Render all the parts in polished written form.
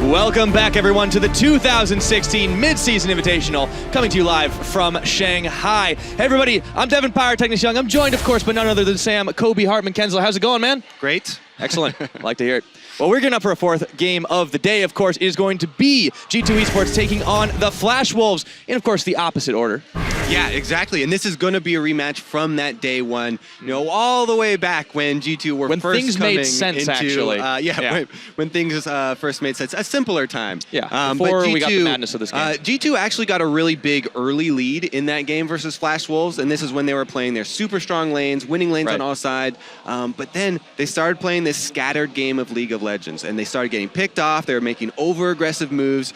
Welcome back, everyone, to the 2016 Mid-Season Invitational, coming to you live from Shanghai. Hey, everybody, I'm Devin Pyrotechnics Young. I'm joined, of course, by none other than Sam, Kobe, Hartman, Kensel. How's it going, man? Great. Excellent. Like to hear it. Well, we're getting up for a fourth game of the day. Of course, it is going to be G2 Esports taking on the Flash Wolves in, of course, the opposite order. Yeah, exactly. And this is going to be a rematch from that day one, you know, all the way back when G2 were when first things coming made sense, into, actually. When things first made sense. A simpler time. Yeah, before but G2, we got the madness of this game. G2 actually got a really big early lead in that game versus Flash Wolves, and this is when they were playing their super strong lanes, winning lanes on all sides. But then they started playing this scattered game of League of Legends, and they started getting picked off. They were making over-aggressive moves,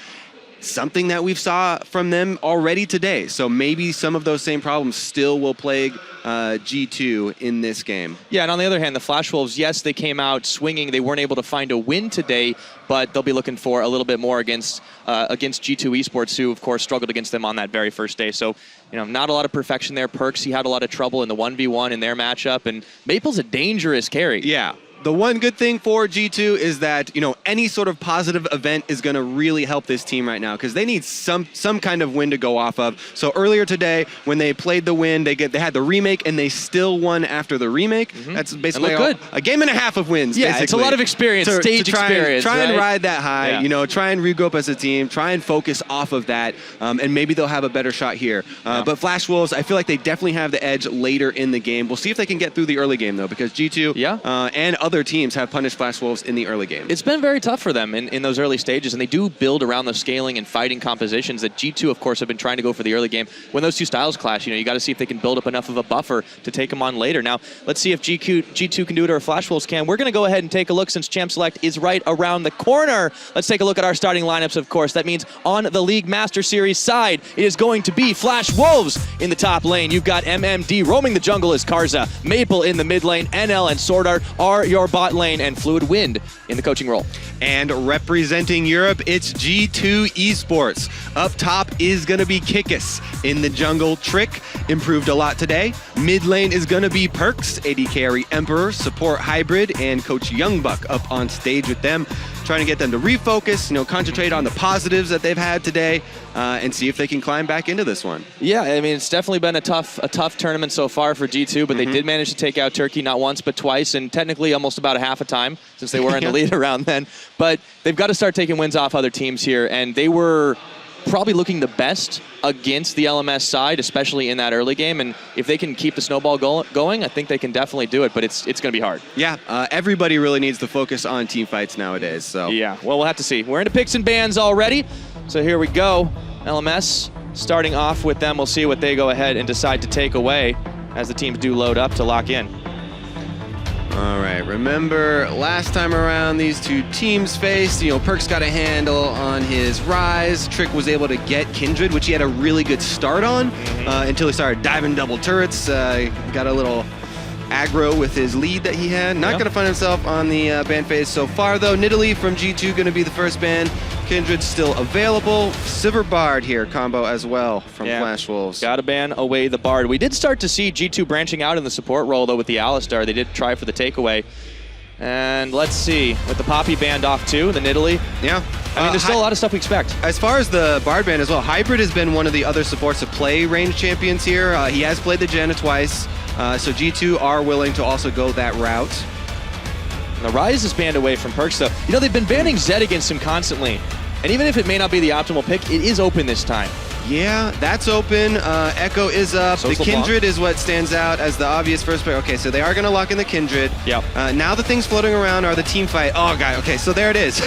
something that we've saw from them already today. So maybe some of those same problems still will plague G2 in this game. Yeah, and on the other hand, the Flash Wolves, yes, they came out swinging. They weren't able to find a win today, but they'll be looking for a little bit more against G2 Esports, who, of course, struggled against them on that very first day. So, you know, not a lot of perfection there. Perks, he had a lot of trouble in the 1v1 in their matchup, and Maple's a dangerous carry. Yeah. The one good thing for G2 is that, you know, any sort of positive event is going to really help this team right now because they need some kind of win to go off of. So earlier today, when they played the win, they had the remake and they still won after the remake. That's basically a game and a half of wins. Yeah, basically. it's a lot of experience, stage experience. Try and right? ride that high. You know, try and regroup as a team. Try and focus off of that, and maybe they'll have a better shot here. But Flash Wolves, I feel like they definitely have the edge later in the game. We'll see if they can get through the early game though, because G2 and other teams have punished Flash Wolves in the early game. It's been very tough for them in those early stages, and they do build around the scaling and fighting compositions that G2, of course, have been trying to go for the early game. When those two styles clash, you know, you got to see if they can build up enough of a buffer to take them on later. Now, let's see if G2 can do it or Flash Wolves can. We're going to go ahead and take a look since Champ Select is right around the corner. Let's take a look at our starting lineups, of course. That means on the League Master Series side, it is going to be Flash Wolves in the top lane. You've got MMD roaming the jungle as Karza, Maple in the mid lane, NL and Sword Art are your bot lane, and Fluid Wind in the coaching role. And representing Europe, it's G2 Esports. Up top is going to be Kikis. In the jungle, Trick, improved a lot today. Mid lane is going to be Perks, AD Carry Emperor, support Hybrid, and Coach Youngbuck up on stage with them, trying to get them to refocus, you know, concentrate on the positives that they've had today, and see if they can climb back into this one. Yeah, I mean, it's definitely been a tough tournament so far for G2, but they did manage to take out Turkey not once but twice, and technically almost about a half a time since they were in the lead around then. But they've got to start taking wins off other teams here, and they were probably looking the best against the LMS side, especially in that early game. And if they can keep the snowball going, I think they can definitely do it, but it's going to be hard. Yeah, everybody really needs to focus on team fights nowadays. So yeah, well, we'll have to see. We're into picks and bans already, so here we go. LMS starting off with them. We'll see what they go ahead and decide to take away as the teams do load up to lock in. All right, remember last time around these two teams faced, you know, Perks got a handle on his Rise. Trick was able to get Kindred, which he had a really good start on until he started diving double turrets. Got a little aggro with his lead that he had. Not going to find himself on the ban phase so far, though. Nidalee from G2 going to be the first ban. Kindred still available. Sivir Bard here combo as well from Flash Wolves. Got to ban away the Bard. We did start to see G2 branching out in the support role, though, with the Alistar. They did try for the takeaway. And let's see, with the Poppy banned off too, the Nidalee. Yeah. I mean, there's still a lot of stuff we expect. As far as the Bard ban as well, Hybrid has been one of the other supports to play ranged champions here. He has played the Janna twice, so G2 are willing to also go that route. And the Rise is banned away from Perks, though. You know, they've been banning Zed against him constantly. And even if it may not be the optimal pick, it is open this time. Yeah, that's open. Echo is up. So the Kindred is what stands out as the obvious first pick. Okay, so they are going to lock in the Kindred. Yep. Now the things floating around are the team fight. Oh, God. Okay, so there it is.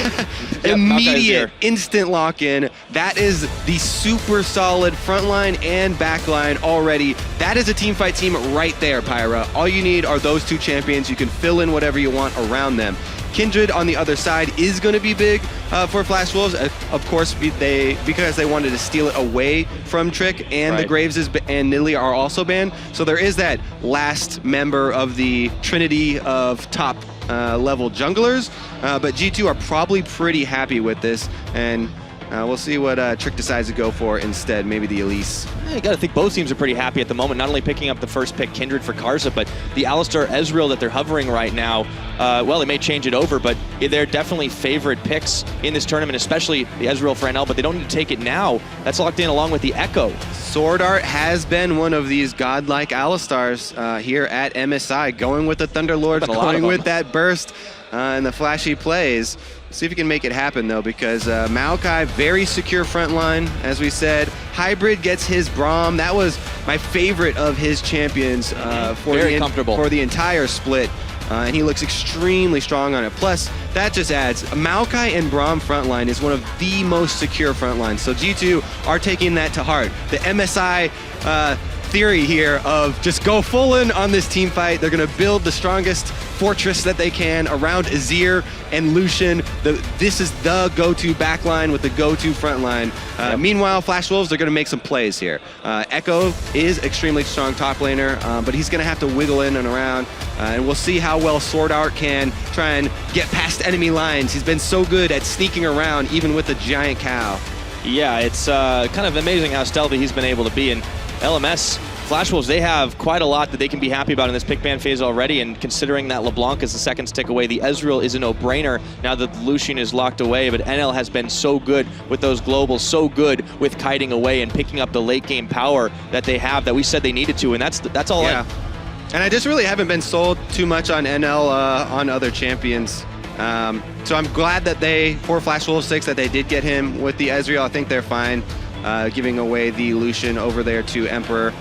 Immediate, instant lock-in. That is the super solid front line and back line already. That is a team fight team right there, Pyra. All you need are those two champions. You can fill in whatever you want around them. Kindred on the other side is going to be big for Flash Wolves, of course, because they wanted to steal it away from Trick, and the Graves and Nidalee are also banned. So there is that last member of the trinity of top level junglers, but G2 are probably pretty happy with this, and We'll see what Trick decides to go for instead. Maybe the Elise. You got to think both teams are pretty happy at the moment, not only picking up the first pick, Kindred for Karza, but the Alistar Ezreal that they're hovering right now. Well, they may change it over, but they're definitely favorite picks in this tournament, especially the Ezreal for NL, but they don't need to take it now. That's locked in along with the Echo. Sword Art has been one of these godlike Alistars here at MSI, going with the Thunderlords, going with that burst and the flashy plays. See if he can make it happen, though, because Maokai, very secure front line, as we said. Hybrid gets his Braum. That was my favorite of his champions for the entire split. And he looks extremely strong on it. Plus, that just adds, Maokai and Braum front line is one of the most secure front lines. So G2 are taking that to heart. The MSI theory here of just go full in on this team fight. They're going to build the strongest fortress that they can around Azir and Lucian. This is the go-to backline with the go-to front line. Meanwhile, Flash Wolves are going to make some plays here. Echo is extremely strong top laner, but he's going to have to wiggle in and around. And we'll see how well Sword Art can try and get past enemy lines. He's been so good at sneaking around, even with the giant cow. Yeah, it's kind of amazing how stealthy he's been able to be. And LMS, Flash Wolves, they have quite a lot that they can be happy about in this pick ban phase already, and considering that LeBlanc is the second stick away, the Ezreal is a no-brainer now that Lucian is locked away, but NL has been so good with those globals, so good with kiting away and picking up the late-game power that they have that we said they needed to, and that's all. Yeah. And I just really haven't been sold too much on NL on other champions. So I'm glad that for Flash Wolves 6, that they did get him with the Ezreal. I think they're fine giving away the Lucian over there to Emperor.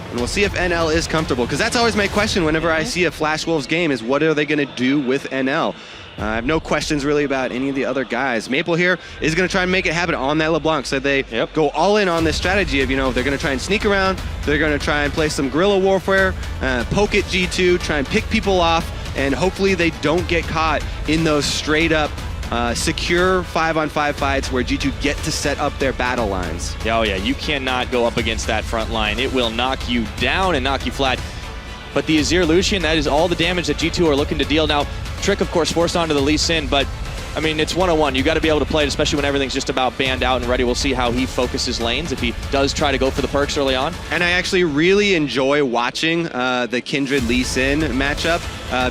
And we'll see if NL is comfortable, because that's always my question whenever I see a Flash Wolves game is what are they going to do with NL? I have no questions really about any of the other guys. Maple here is going to try and make it happen on that LeBlanc. So they go all in on this strategy of, they're going to try and sneak around. They're going to try and play some guerrilla warfare, poke at G2, try and pick people off, and hopefully they don't get caught in those straight up secure 5-on-5 fights where G2 get to set up their battle lines. Oh yeah, you cannot go up against that front line. It will knock you down and knock you flat. But the Azir Lucian, that is all the damage that G2 are looking to deal. Now, Trick, of course, forced onto the Lee Sin, but I mean, it's 1-on-1. You got to be able to play it, especially when everything's just about banned out and ready. We'll see how he focuses lanes, if he does try to go for the perks early on. And I actually really enjoy watching the Kindred Lee Sin matchup,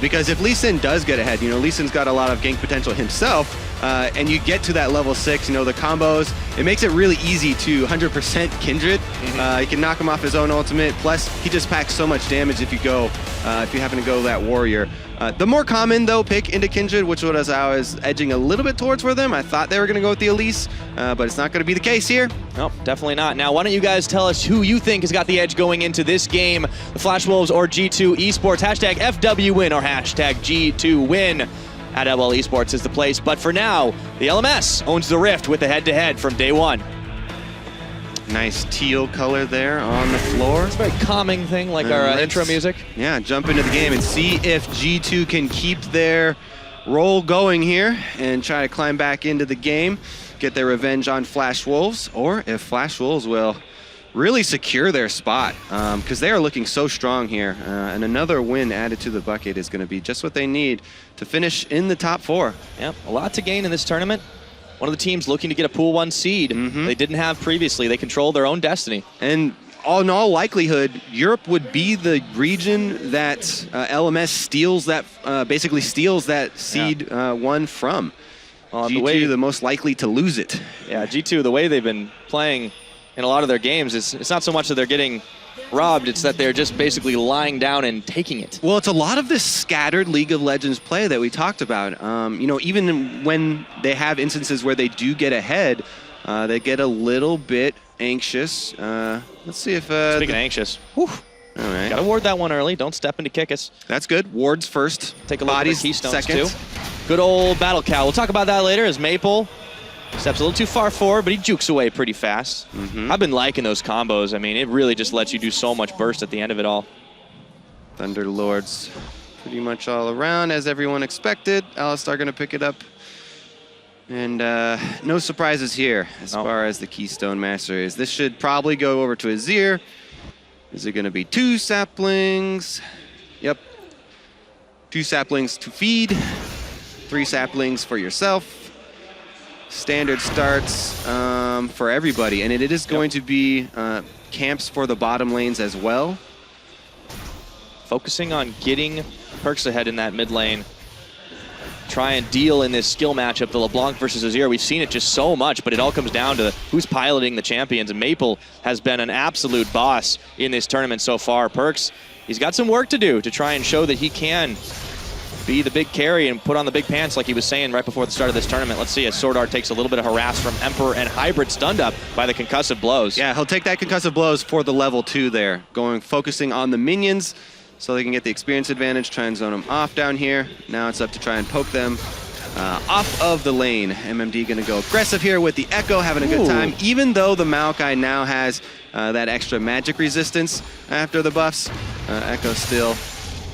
because if Lee Sin does get ahead, Lee Sin's got a lot of gank potential himself, and you get to that level 6, the combos, it makes it really easy to 100% Kindred. You can knock him off his own ultimate, plus he just packs so much damage if you happen to go that warrior. The more common, though, pick into Kindred, which was I was edging a little bit towards for them. I thought they were going to go with the Elise, but it's not going to be the case here. Nope, definitely not. Now, why don't you guys tell us who you think has got the edge going into this game, the Flash Wolves or G2 Esports? Hashtag FWWin or hashtag G2Win at LL Esports is the place. But for now, the LMS owns the Rift with the head-to-head from day one. Nice teal color there on the floor. It's a very calming thing, like our intro music. Yeah, jump into the game and see if G2 can keep their roll going here and try to climb back into the game, get their revenge on Flash Wolves, or if Flash Wolves will really secure their spot, because they are looking so strong here. And another win added to the bucket is going to be just what they need to finish in the top 4. Yep, a lot to gain in this tournament. One of the teams looking to get a Pool 1 seed. They didn't have previously. They control their own destiny. And in all likelihood, Europe would be the region that LMS steals that, basically steals that seed 1 from. G2, the most likely to lose it. Yeah, G2, the way they've been playing in a lot of their games, it's not so much that they're getting robbed, it's that they're just basically lying down and taking it. Well, it's a lot of this scattered League of Legends play that we talked about. Even when they have instances where they do get ahead, they get a little bit anxious. Let's see if... Speaking of anxious, whew. All right. Gotta ward that one early. Don't step into Kickus. That's good. Wards first. Take a look at the Keystones second. too. Good old Battle Cow. We'll talk about that later as Maple steps a little too far forward, but he jukes away pretty fast. I've been liking those combos. I mean, it really just lets you do so much burst at the end of it all. Thunderlords pretty much all around, as everyone expected. Alistar going to pick it up. And no surprises here as far as the Keystone Master is. This should probably go over to Azir. Is it going to be 2 saplings? Yep. 2 saplings to feed. 3 saplings for yourself. standard starts for everybody, and it is going to be camps for the bottom lanes as well. Focusing on getting Perks ahead in that mid lane. Try and deal in this skill matchup, the LeBlanc versus Azir. We've seen it just so much, but it all comes down to who's piloting the champions, and Maple has been an absolute boss in this tournament so far. Perks, he's got some work to do to try and show that he can be the big carry and put on the big pants like he was saying right before the start of this tournament. Let's see as Sword Art takes a little bit of harass from Emperor, and Hybrid stunned up by the concussive blows. Yeah, he'll take that concussive blows for the level 2 there, focusing on the minions so they can get the experience advantage, try and zone them off down here. Now it's up to try and poke them off of the lane. MMD gonna go aggressive here with the Echo, having a good time, even though the Maokai now has that extra magic resistance after the buffs. Echo still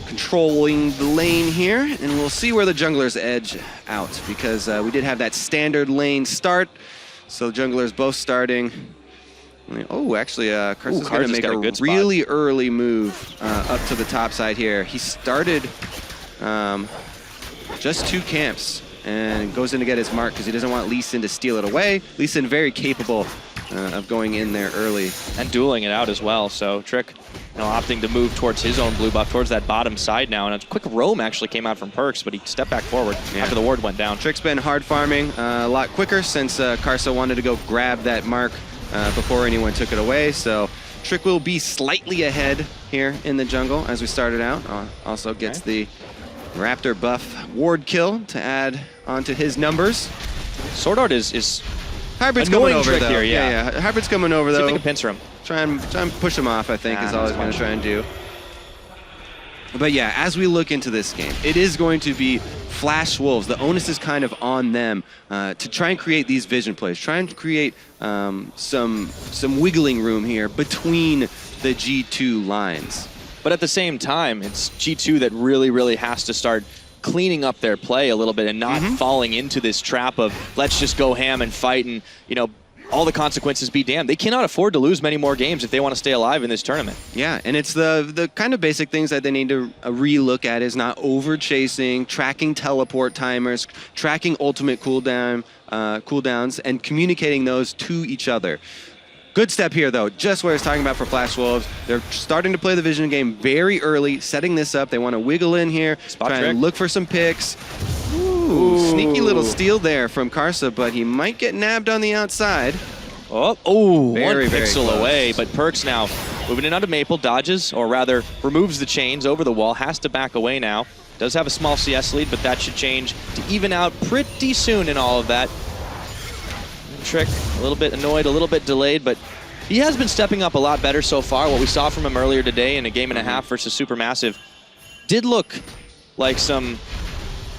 controlling the lane here, and we'll see where the junglers edge out, because we did have that standard lane start, so the junglers both starting. Oh, actually, Karsa's going to make a really early move up to the top side here. He started just 2 camps and goes in to get his mark because he doesn't want Lee Sin to steal it away. Lee Sin very capable of going in there early. And dueling it out as well, so Trick opting to move towards his own blue buff, towards that bottom side now. And a quick roam actually came out from Perks, but he stepped back forward after the ward went down. Trick's been hard farming a lot quicker since Karsa wanted to go grab that mark before anyone took it away, so Trick will be slightly ahead here in the jungle as we started out. Also gets the Raptor buff ward kill to add onto his numbers. Sword Art is Hybrid's coming over Trick though. Here, Yeah, Hybrid's coming over though. See if they can pincer him. Try and push him off, I think, is all he's going to try and do. But yeah, as we look into this game, it is going to be Flash Wolves. The onus is kind of on them to try and create these vision plays, try and create some wiggling room here between the G2 lines. But at the same time, it's G2 that really has to start cleaning up their play a little bit and not falling into this trap of let's just go ham and fight and, all the consequences be damned. They cannot afford to lose many more games if they want to stay alive in this tournament. Yeah, and it's the kind of basic things that they need to re-look at is not over-chasing, tracking teleport timers, tracking ultimate cooldowns, and communicating those to each other. Good step here, though, just what I was talking about for Flash Wolves. They're starting to play the vision game very early, setting this up. They want to wiggle in here, try and look for some picks. Ooh, sneaky little steal there from Karsa, but he might get nabbed on the outside. One pixel away, but Perks now moving in onto Maple, dodges, or rather removes the chains over the wall, has to back away now. Does have a small CS lead, but that should change to even out pretty soon in all of that. Trick, a little bit annoyed, a little bit delayed, but he has been stepping up a lot better so far. What we saw from him earlier today in a game and a half versus Supermassive did look like some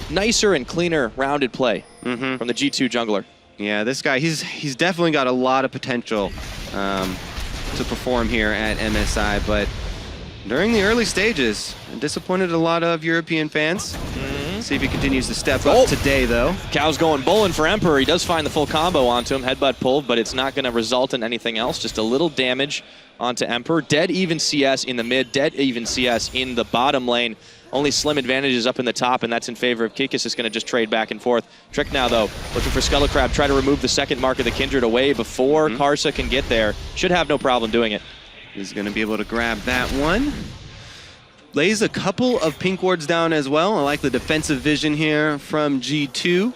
nicer and cleaner rounded play from the G2 jungler. Yeah, this guy, he's definitely got a lot of potential to perform here at MSI, but during the early stages, disappointed a lot of European fans. See if he continues to step up today, though. Cow's going bowling for Emperor. He does find the full combo onto him, headbutt pulled, but it's not going to result in anything else. Just a little damage onto Emperor. Dead even CS in the mid, dead even CS in the bottom lane. Only slim advantages up in the top, and that's in favor of Kikis. Is going to just trade back and forth. Trick now, though, looking for Scuttle Crab. Try to remove the second mark of the Kindred away before Karsa can get there. Should have no problem doing it. He's going to be able to grab that one. Lays a couple of pink wards down as well. I like the defensive vision here from G2.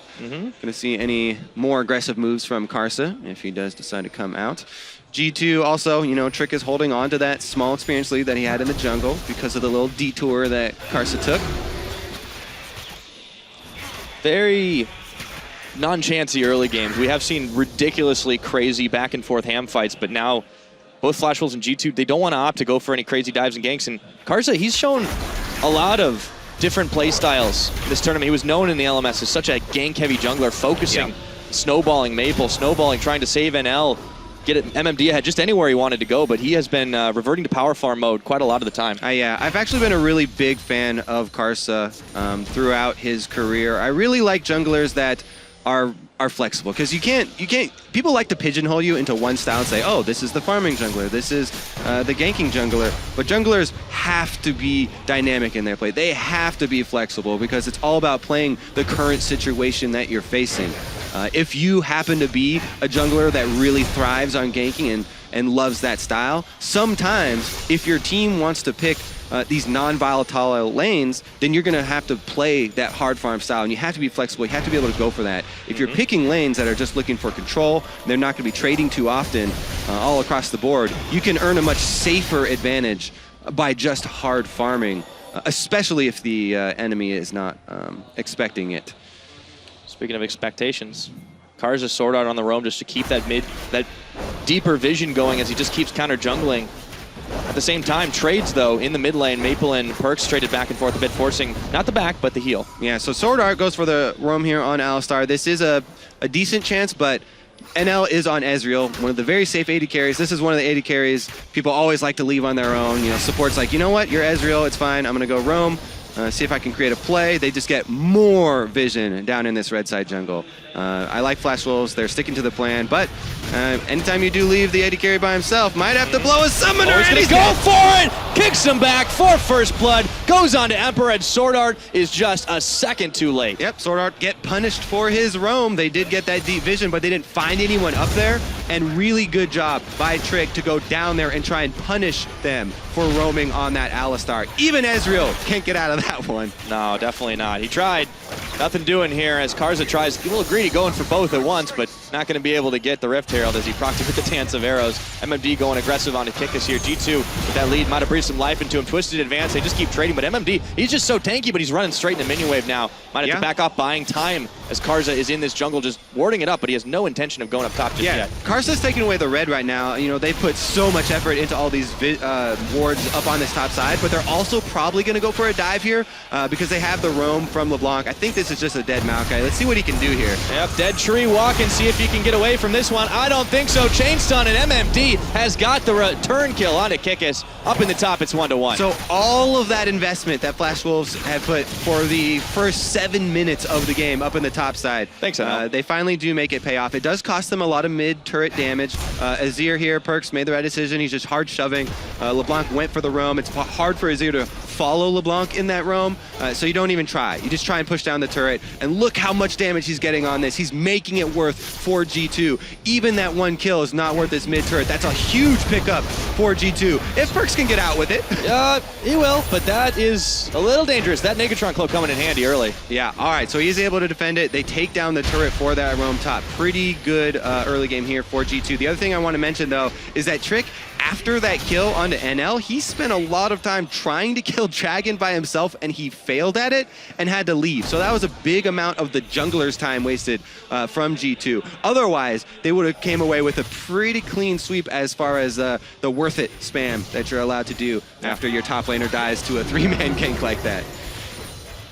Gonna see any more aggressive moves from Karsa if he does decide to come out. G2 also, Trick is holding on to that small experience lead that he had in the jungle because of the little detour that Karsa took. Very non-chancy early games. We have seen ridiculously crazy back and forth ham fights, but now both Flash Wolves and G2, they don't want to opt to go for any crazy dives and ganks. And Karsa, he's shown a lot of different play styles in this tournament. He was known in the LMS as such a gank-heavy jungler, focusing, snowballing Maple, snowballing, trying to save NL, get it MMD ahead just anywhere he wanted to go. But he has been reverting to power farm mode quite a lot of the time. Yeah, I've actually been a really big fan of Karsa throughout his career. I really like junglers that are flexible, because you can't people like to pigeonhole you into one style and say, oh, this is the farming jungler, this is the ganking jungler, but junglers have to be dynamic in their play. They have to be flexible because it's all about playing the current situation that you're facing. If you happen to be a jungler that really thrives on ganking and loves that style, sometimes if your team wants to pick these non-volatile lanes, then you're going to have to play that hard farm style, and you have to be flexible. You have to be able to go for that. If you're picking lanes that are just looking for control, they're not going to be trading too often all across the board, you can earn a much safer advantage by just hard farming, especially if the enemy is not expecting it. Speaking of expectations, Karza Sword Art on the roam just to keep that deeper vision going as he just keeps counter jungling. At the same time, trades, though, in the mid lane. Maple and Perks traded back and forth a bit, forcing not the back, but the heal. Yeah, so Sword Art goes for the roam here on Alistar. This is a decent chance, but NL is on Ezreal, one of the very safe AD carries. This is one of the AD carries people always like to leave on their own. You know, support's like, you know what, you're Ezreal, it's fine, I'm going to go roam. See if I can create a play. They just get more vision down in this red side jungle. I like Flash Wolves. They're sticking to the plan, but anytime you do leave the AD carry by himself, might have to blow a summoner. He's going to go for it! Kicks him back for first blood. Goes on to Emperor, and Sword Art is just a second too late. Yep, Sword Art get punished for his roam. They did get that deep vision, but they didn't find anyone up there. And really good job by Trick to go down there and try and punish them for roaming on that Alistar. Even Ezreal can't get out of that one. No, definitely not. He tried. Nothing doing here as Karza tries. He will agree to going for both at once, but not going to be able to get the Rift Herald as he procs with the Dance of Arrows. MMD going aggressive on to kick us here. G2 with that lead might have breathed some life into him. Twisted advance. They just keep trading, but MMD, he's just so tanky, but he's running straight in the minion wave now. Might have to back off, buying time as Karza is in this jungle just warding it up, but he has no intention of going up top just yet. Karza's taking away the red right now. You know, they put so much effort into all these wards up on this top side, but they're also probably going to go for a dive here because they have the roam from LeBlanc. I think this is just a dead Maokai. Let's see what he can do here. Yep, dead tree walk and see if he can get away from this one. I don't think so. Chain stun, and MMD has got the return kill onto Kikis. Up in the top, it's 1-1. So all of that investment that Flash Wolves have put for the first 7 minutes of the game up in the top side. Thanks, they finally do make it pay off. It does cost them a lot of mid-turret damage. Azir here, Perks made the right decision. He's just hard shoving. LeBlanc went for the roam. It's hard for Azir to follow LeBlanc in that roam, so you don't even try. You just try and push down the turret, and look how much damage he's getting on this. He's making it worth for G2. Even that one kill is not worth this mid-turret. That's a huge pickup for G2. If Perks can get out with it. He will, but that is a little dangerous. That Negatron cloak coming in handy early. Yeah, all right, so he's able to defend it. They take down the turret for that roam top. Pretty good early game here for G2. The other thing I want to mention, though, is that Trick, after that kill onto NL, he spent a lot of time trying to kill Dragon by himself, and he failed at it and had to leave. So that was a big amount of the jungler's time wasted from G2. Otherwise, they would have came away with a pretty clean sweep as far as the worth it spam that you're allowed to do after your top laner dies to a 3-man gank like that.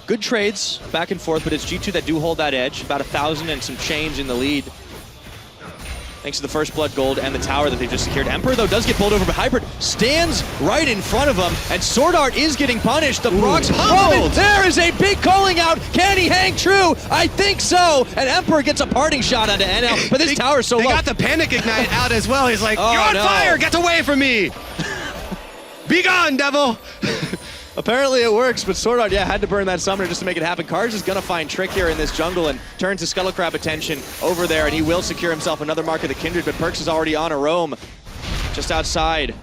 Good trades back and forth, but it's G2 that do hold that edge. About 1,000 and some change in the lead. Thanks to the first blood gold and the tower that they just secured. Emperor, though, does get bowled over, but Hybrid stands right in front of him, and Sword Art is getting punished. The procs pummeled. There is a big calling out. Can he hang true? I think so. And Emperor gets a parting shot onto NL, but this tower is so low. They got the panic ignite out as well. He's like, you're on fire. Get away from me. Be gone, devil. Apparently it works, but Sword Art, had to burn that summoner just to make it happen. Karz is going to find Trick here in this jungle and turns his Skullcrab attention over there, and he will secure himself another Mark of the Kindred, but Perks is already on a roam just outside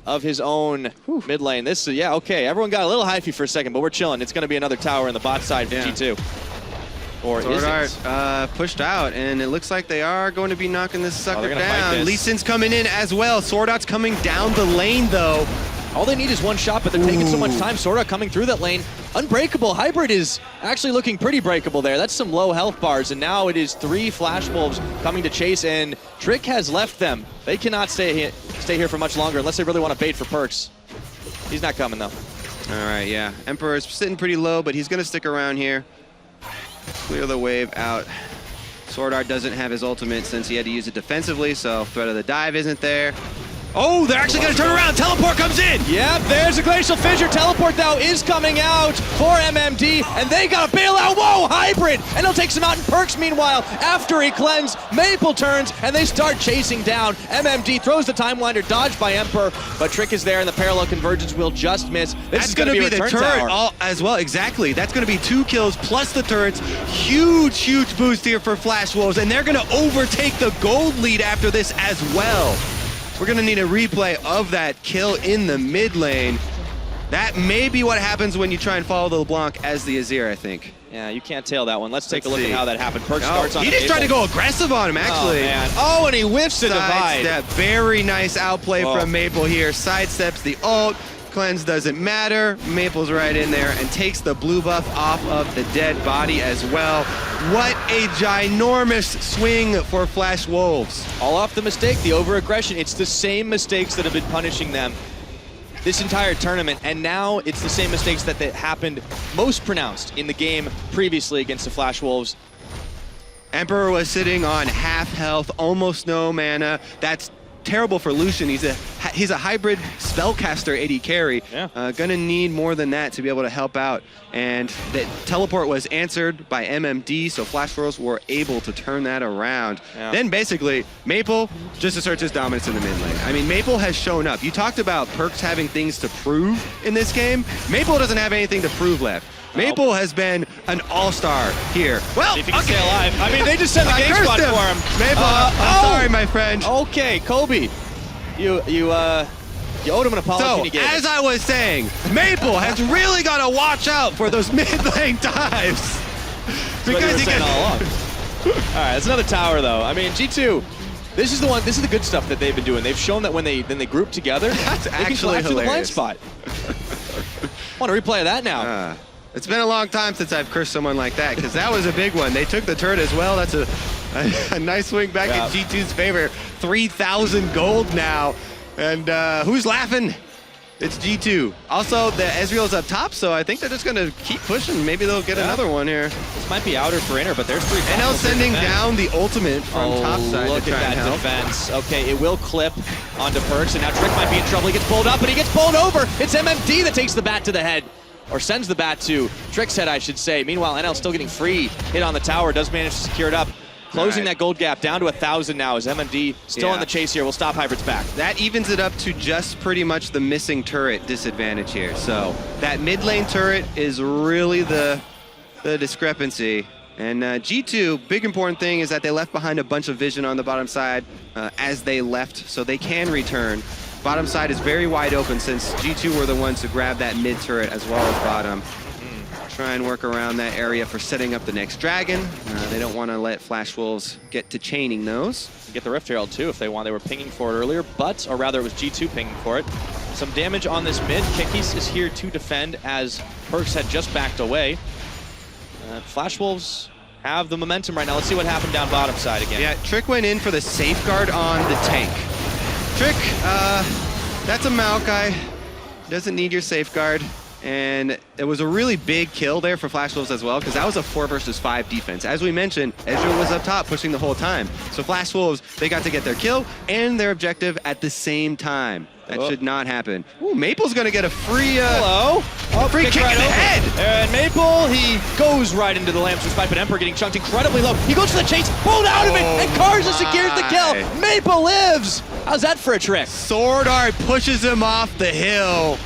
of his own mid lane. This is, okay, everyone got a little hyphy for a second, but we're chilling. It's going to be another tower in the bot side for G2. Or Sword Art pushed out, and it looks like they are going to be knocking this sucker down. Lee Sin's coming in as well. Sword Art's coming down the lane, though. All they need is one shot, but they're taking so much time. Sora coming through that lane. Unbreakable. Hybrid is actually looking pretty breakable there. That's some low health bars, and now it is 3 Flash Wolves coming to chase, and Trick has left them. They cannot stay here for much longer unless they really want to bait for Perks. He's not coming, though. All right, yeah. Emperor's sitting pretty low, but he's going to stick around here. Clear the wave out. Sword Art doesn't have his ultimate since he had to use it defensively, so threat of the dive isn't there. Oh, they're actually going to turn around. Teleport comes in. Yep, there's a Glacial Fissure. Teleport, though, is coming out for MMD, and they got a bailout. Whoa, Hybrid! And he'll take some out in Perks, meanwhile. After he cleansed, Maple turns, and they start chasing down. MMD throws the Time Winder, dodged by Emperor, but Trick is there, and the Parallel Convergence will just miss. This is going to be the turret as well. Exactly. That's going to be 2 kills plus the turrets. Huge, huge boost here for Flash Wolves, and they're going to overtake the gold lead after this as well. We're going to need a replay of that kill in the mid lane. That may be what happens when you try and follow the LeBlanc as the Azir, I think. Yeah, you can't tail that one. Let's take a look at how that happened. Perk starts on He just tried to go aggressive on him, actually. Oh, man. Oh, and he whiffs the divide. Sidestep. Very nice outplay from Maple here. Sidesteps the ult. Cleanse doesn't matter. Maple's right in there and takes the blue buff off of the dead body as well. What a ginormous swing for Flash Wolves. All off the mistake, the over-aggression. It's the same mistakes that have been punishing them this entire tournament, and now it's the same mistakes that happened most pronounced in the game previously against the Flash Wolves. Emperor was sitting on half health, almost no mana. That's terrible for Lucian. He's a hybrid spellcaster AD carry. Yeah. Gonna need more than that to be able to help out. And the teleport was answered by MMD, so Flash Wolves were able to turn that around. Yeah. Then basically, Maple just asserts his dominance in the mid lane. I mean, Maple has shown up. You talked about Perks having things to prove in this game. Maple doesn't have anything to prove left. Maple has been an all-star here. Well, if he can stay alive. I mean, they just sent the game squad for him. Maple, I'm sorry, my friend. Okay, Kobe, you owed him an apology. So, as I was saying, Maple has really got to watch out for those mid-lane dives. Because he can all along. All right, it's another tower, though. I mean, G2. This is the good stuff that they've been doing. They've shown that when they group together, that's actually hilarious. To the blind spot. Want to replay that now? It's been a long time since I've cursed someone like that, because that was a big one. They took the turret as well. That's a nice swing back in G2's favor. 3,000 gold now. And who's laughing? It's G2. Also, the Ezreal's up top, so I think they're just going to keep pushing. Maybe they'll get another one here. This might be outer for inner, but there's 3. NL sending down the ultimate from top side look to try at that and help. defense. Okay, it will clip onto Perks, and now Trick might be in trouble. He gets pulled up, and he gets pulled over. It's MMD that takes the bat to the head. Or sends the bat to Trick's head, I should say. Meanwhile, NL still getting free hit on the tower. Does manage to secure it up. Closing that gold gap down to 1,000 now as MMD still on the chase here. We'll stop Hybrid's back. That evens it up to just pretty much the missing turret disadvantage here. So that mid lane turret is really the discrepancy. And G2, big important thing is that they left behind a bunch of vision on the bottom side as they left, so they can return. Bottom side is very wide open since G2 were the ones to grab that mid turret as well as bottom. Try and work around that area for setting up the next dragon. They don't want to let Flash Wolves get to chaining those. Get the Rift Herald too if they want. They were pinging for it earlier, or rather it was G2 pinging for it. Some damage on this mid. Kikis is here to defend as Perks had just backed away. Flash Wolves have the momentum right now. Let's see what happened down bottom side again. Yeah, Trick went in for the safeguard on the tank. Trick, that's a Maokai. Doesn't need your safeguard. And it was a really big kill there for Flash Wolves as well, because that was a 4 versus 5 defense. As we mentioned, Ezreal was up top pushing the whole time. So Flash Wolves, they got to get their kill and their objective at the same time. That should not happen. Ooh, Maple's gonna get a free free kick in the head. And Maple, he goes right into the Lamb's Spike, but Emperor getting chunked incredibly low. He goes to the chase, pulled out of it, and Karza secures the kill. Maple lives. How's that for a trick? Sword Art pushes him off the hill.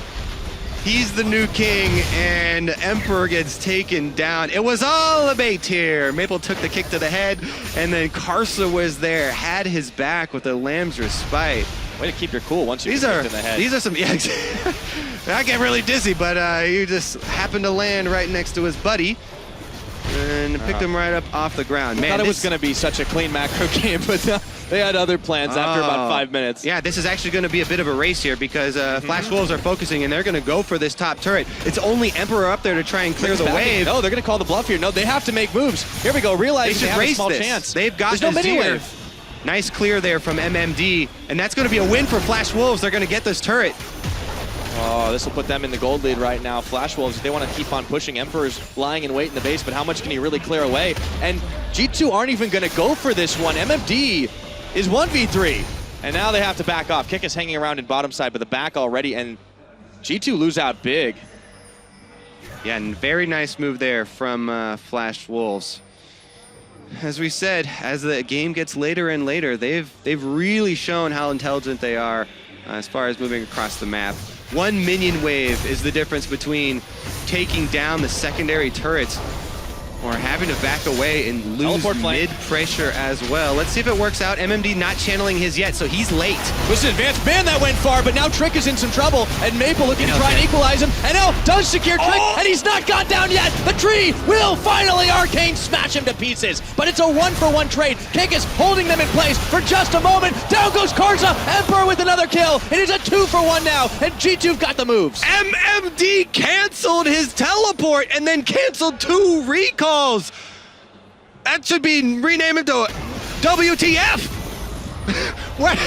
He's the new king, and Emperor gets taken down. It was all a bait here. Maple took the kick to the head, and then Karsa was there, had his back with the Lamb's Respite. Way to keep your cool once you get kicked in the head. These are some, I get really dizzy, but you just happened to land right next to his buddy and picked him right up off the ground. I thought it was going to be such a clean macro game, but they had other plans after about 5 minutes. Yeah, this is actually going to be a bit of a race here because Flash Wolves are focusing and they're going to go for this top turret. It's only Emperor up there to try and clear the wave. No, they're going to call the bluff here. No, they have to make moves. Here we go. Realize they have a small chance. They've got There's no mini wave. Nice clear there from MMD, and that's going to be a win for Flash Wolves. They're going to get this turret. Oh, this will put them in the gold lead right now. Flash Wolves, they want to keep on pushing. Emperor's lying in wait in the base, but how much can he really clear away? And G2 aren't even going to go for this one. MMD is 1v3. And now they have to back off. Kick is hanging around in bottom side, but the back already, and G2 lose out big. Yeah, and very nice move there from Flash Wolves. As we said, as the game gets later and later, they've really shown how intelligent they are as far as moving across the map. One minion wave is the difference between taking down the secondary turrets or having to back away and lose mid pressure as well. Let's see if it works out. MMD not channeling his yet, so he's late. Was an advanced ban that went far, but now Trick is in some trouble, and Maple looking to try and equalize him, and now does secure Trick, and he's not gone down yet. The tree will finally Arcane smash him to pieces, but it's a 1-for-1 trade. Kikis holding them in place for just a moment. Down goes Karza, Emperor with another kill. It is a 2-for-1 now, and G2've got the moves. MMD canceled his teleport and then canceled 2 recalls. That should be renamed to WTF. What?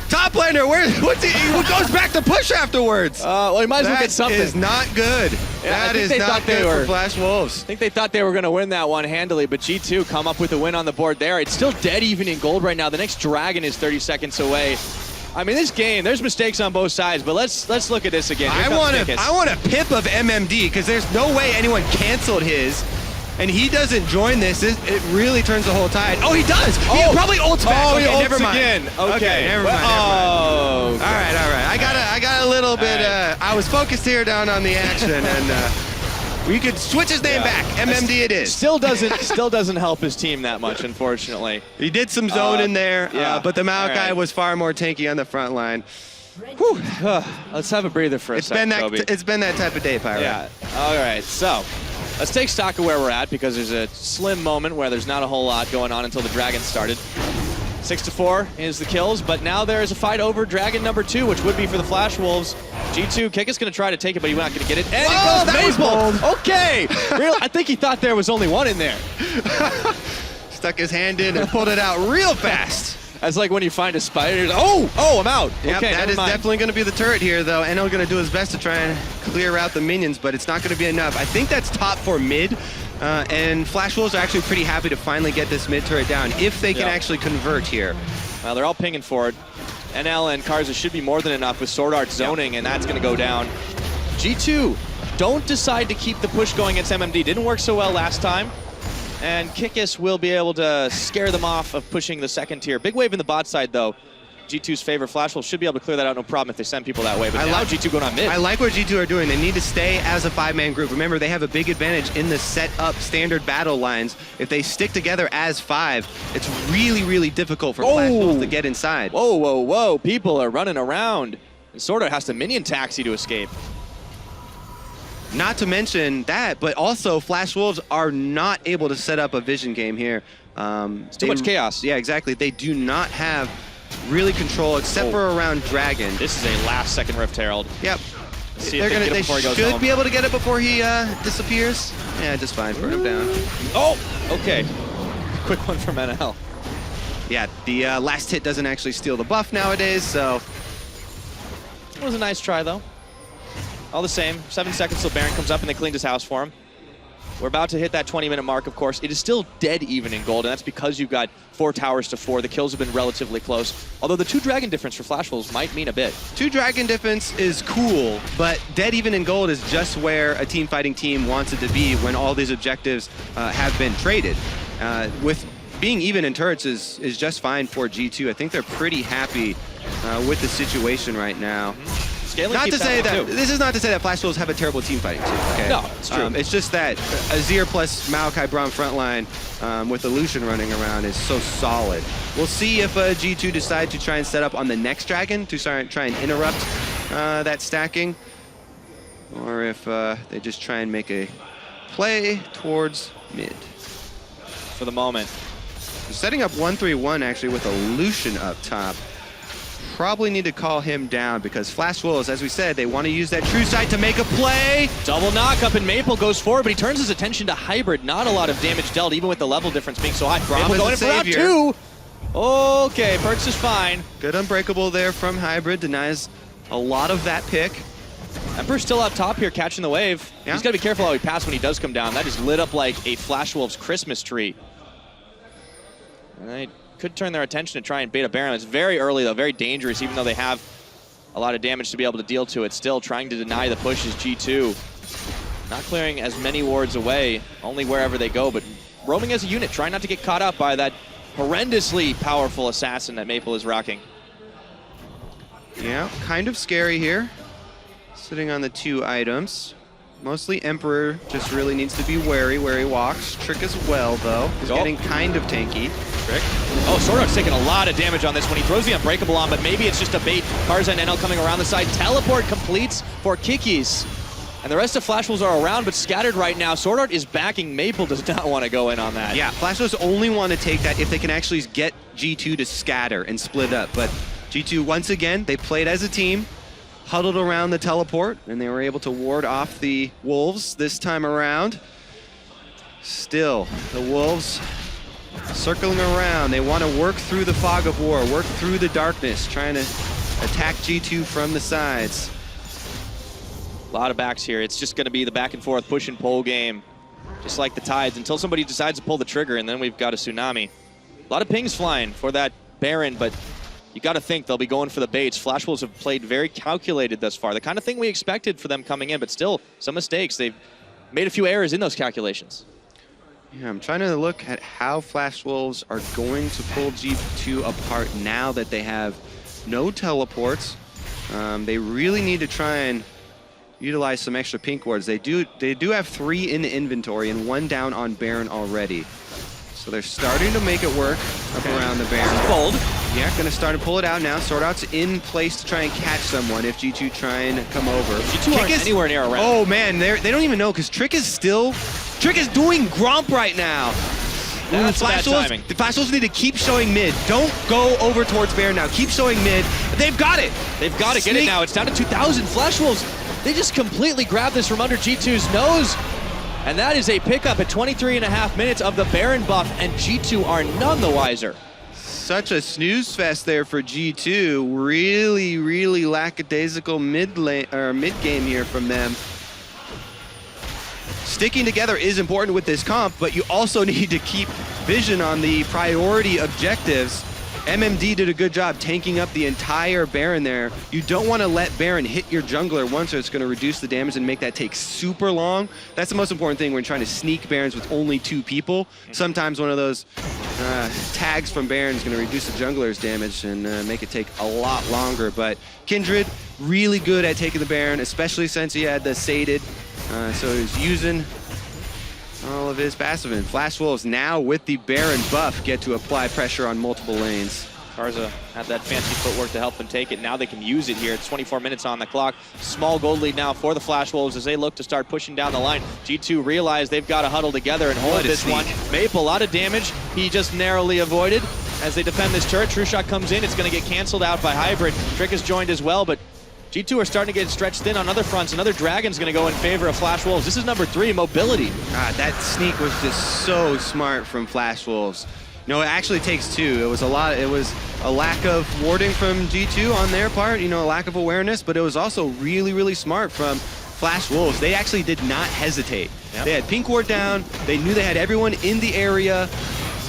Top laner, what goes back to push afterwards? Well, he might as well get something. That is not good. Yeah, that is not good for Flash Wolves. I think they thought they were going to win that one handily, but G2 come up with a win on the board there. It's still dead even in gold right now. The next Dragon is 30 seconds away. I mean, this game, there's mistakes on both sides, but let's look at this again. I want a pip of MMD because there's no way anyone canceled his. And he doesn't join this, it really turns the whole tide. Oh, he does! He probably ults back. Oh, okay, he ults never mind. again. Okay, never mind. Oh. Okay. All right. I got a little bit, I was focused here down on the action, and we could switch his name back. MMD it is. Still doesn't help his team that much, unfortunately. He did some zone in there, but the Maokai was far more tanky on the front line. Whew. Let's have a breather for a second, Kobe. It's been that type of day, Pyro. Yeah. All right, so let's take stock of where we're at because there's a slim moment where there's not a whole lot going on until the Dragon started. 6-4 is the kills, but now there is a fight over Dragon number 2, which would be for the Flash Wolves. G2, Kick is going to try to take it, but he's not going to get it. And it goes Maple! Okay! I think he thought there was only one in there. Stuck his hand in and pulled it out real fast. That's like when you find a spider. Oh, I'm out. Yep, okay, that is definitely going to be the turret here, though. NL going to do his best to try and clear out the minions, but it's not going to be enough. I think that's top for mid, and Flash Wolves are actually pretty happy to finally get this mid turret down if they can actually convert here. Well, they're all pinging for it. NL and Karza should be more than enough with Sword Art zoning, and that's going to go down. G2 don't decide to keep the push going against MMD. Didn't work so well last time. And Kikis will be able to scare them off of pushing the second tier. Big wave in the bot side, though. G2's favor. Flash Wolves should be able to clear that out, no problem if they send people that way. But now G2 going on mid. I like what G2 are doing. They need to stay as a 5-man group. Remember, they have a big advantage in the set-up standard battle lines. If they stick together as 5, it's really, really difficult for Flash Wolves to get inside. Whoa. People are running around. And Sword Art has to minion taxi to escape. Not to mention that, but also Flash Wolves are not able to set up a vision game here. It's too much chaos. Yeah, exactly. They do not have really control except for around Dragon. This is a last-second Rift Herald. Yep. They should be able to get it before he disappears. Yeah, just fine. Burn him down. Oh, okay. Quick one from NL. Yeah, the last hit doesn't actually steal the buff nowadays, so. It was a nice try, though. All the same, 7 seconds till Baron comes up and they cleaned his house for him. We're about to hit that 20-minute mark, of course. It is still dead even in gold, and that's because you've got 4 towers to 4. The kills have been relatively close. Although the 2 Dragon difference for Flash Wolves might mean a bit. 2 Dragon difference is cool, but dead even in gold is just where a team fighting team wants it to be when all these objectives have been traded. With being even in turrets is just fine for G2. I think they're pretty happy with the situation right now. Not to say that this is not to say that Flash Wolves have a terrible team fighting team. Okay? No, it's true. It's just that Azir plus Maokai Braum frontline with the Lucian running around is so solid. We'll see if G2 decide to try and set up on the next Dragon to try and interrupt that stacking, or if they just try and make a play towards mid. For the moment. They're setting up 1-3-1 actually with a Lucian up top. Probably need to call him down because Flash Wolves, as we said, they want to use that true sight to make a play. Double knock up and Maple goes forward, but he turns his attention to Hybrid. Not a lot of damage dealt, even with the level difference being so high. Maple going in for round 2. Okay, Perks is fine. Good unbreakable there from Hybrid, denies a lot of that pick. Emperor's still up top here, catching the wave. Yeah. He's got to be careful how he passes when he does come down. That is lit up like a Flash Wolves Christmas tree. All right. could turn their attention to try and bait a Baron. It's very early, though, very dangerous, even though they have a lot of damage to be able to deal to it. Still trying to deny the push is G2. Not clearing as many wards away, only wherever they go, but roaming as a unit, trying not to get caught up by that horrendously powerful assassin that Maple is rocking. Yeah, kind of scary here. Sitting on the 2 items. Mostly Emperor just really needs to be wary where he walks. Trick as well, though. He's getting kind of tanky. Trick. Oh, Sorok's taking a lot of damage on this when he throws the Unbreakable on, but maybe it's just a bait. Karza and NL coming around the side. Teleport completes for Kikis. And the rest of Flash Wolves are around, but scattered right now. Sword Art is backing. Maple does not want to go in on that. Yeah, Flash Wolves only want to take that if they can actually get G2 to scatter and split up. But G2, once again, they played as a team, huddled around the teleport, and they were able to ward off the Wolves this time around. Still, the Wolves circling around. They want to work through the fog of war, work through the darkness, trying to attack G2 from the sides. A lot of backs here. It's just going to be the back and forth push and pull game, just like the Tides, until somebody decides to pull the trigger, and then we've got a tsunami. A lot of pings flying for that Baron, but you got to think they'll be going for the baits. Flash Wolves have played very calculated thus far, the kind of thing we expected for them coming in, but still some mistakes. They've made a few errors in those calculations. Yeah, I'm trying to look at how Flash Wolves are going to pull G2 apart now that they have no teleports. They really need to try and utilize some extra pink wards. They do have 3 in the inventory and 1 down on Baron already. So they're starting to make it work up around the Baron. Bold. Yeah, gonna start to pull it out now. Sword Out's in place to try and catch someone if G2 try and come over. G2 aren't anywhere near around. Oh man, they don't even know because Trick is doing Gromp right now. That's bad timing. The Flash Wolves need to keep showing mid. Don't go over towards Baron now. Keep showing mid. They've got it. They've got to get it now. It's down to 2,000. Flash Wolves, they just completely grabbed this from under G2's nose. And that is a pickup at 23.5 minutes of the Baron buff, and G2 are none the wiser. Such a snooze fest there for G2. Really, really lackadaisical mid game here from them. Sticking together is important with this comp, but you also need to keep vision on the priority objectives. MMD did a good job tanking up the entire Baron there. You don't want to let Baron hit your jungler once, or it's going to reduce the damage and make that take super long. That's the most important thing when you're trying to sneak Barons with only 2 people. Sometimes one of those tags from Baron is going to reduce the jungler's damage and make it take a lot longer. But Kindred, really good at taking the Baron, especially since he had the sated. So he's using all of his passive. And Flash Wolves now with the Baron buff get to apply pressure on multiple lanes. Karza had that fancy footwork to help them take it. Now they can use it here. It's 24 minutes on the clock. Small gold lead now for the Flash Wolves as they look to start pushing down the line. G2 realize they've got to huddle together and hold this one. Maple, a lot of damage. He just narrowly avoided as they defend this turret. True Shot comes in. It's going to get canceled out by Hybrid. Trick is joined as well, but G2 are starting to get stretched thin on other fronts. Another Dragon's going to go in favor of Flash Wolves. This is number 3, mobility. God, that sneak was just so smart from Flash Wolves. No, it actually takes 2. It was a lack of warding from G2 on their part, a lack of awareness, but it was also really, really smart from Flash Wolves. They actually did not hesitate. Yep. They had pink ward down. They knew they had everyone in the area.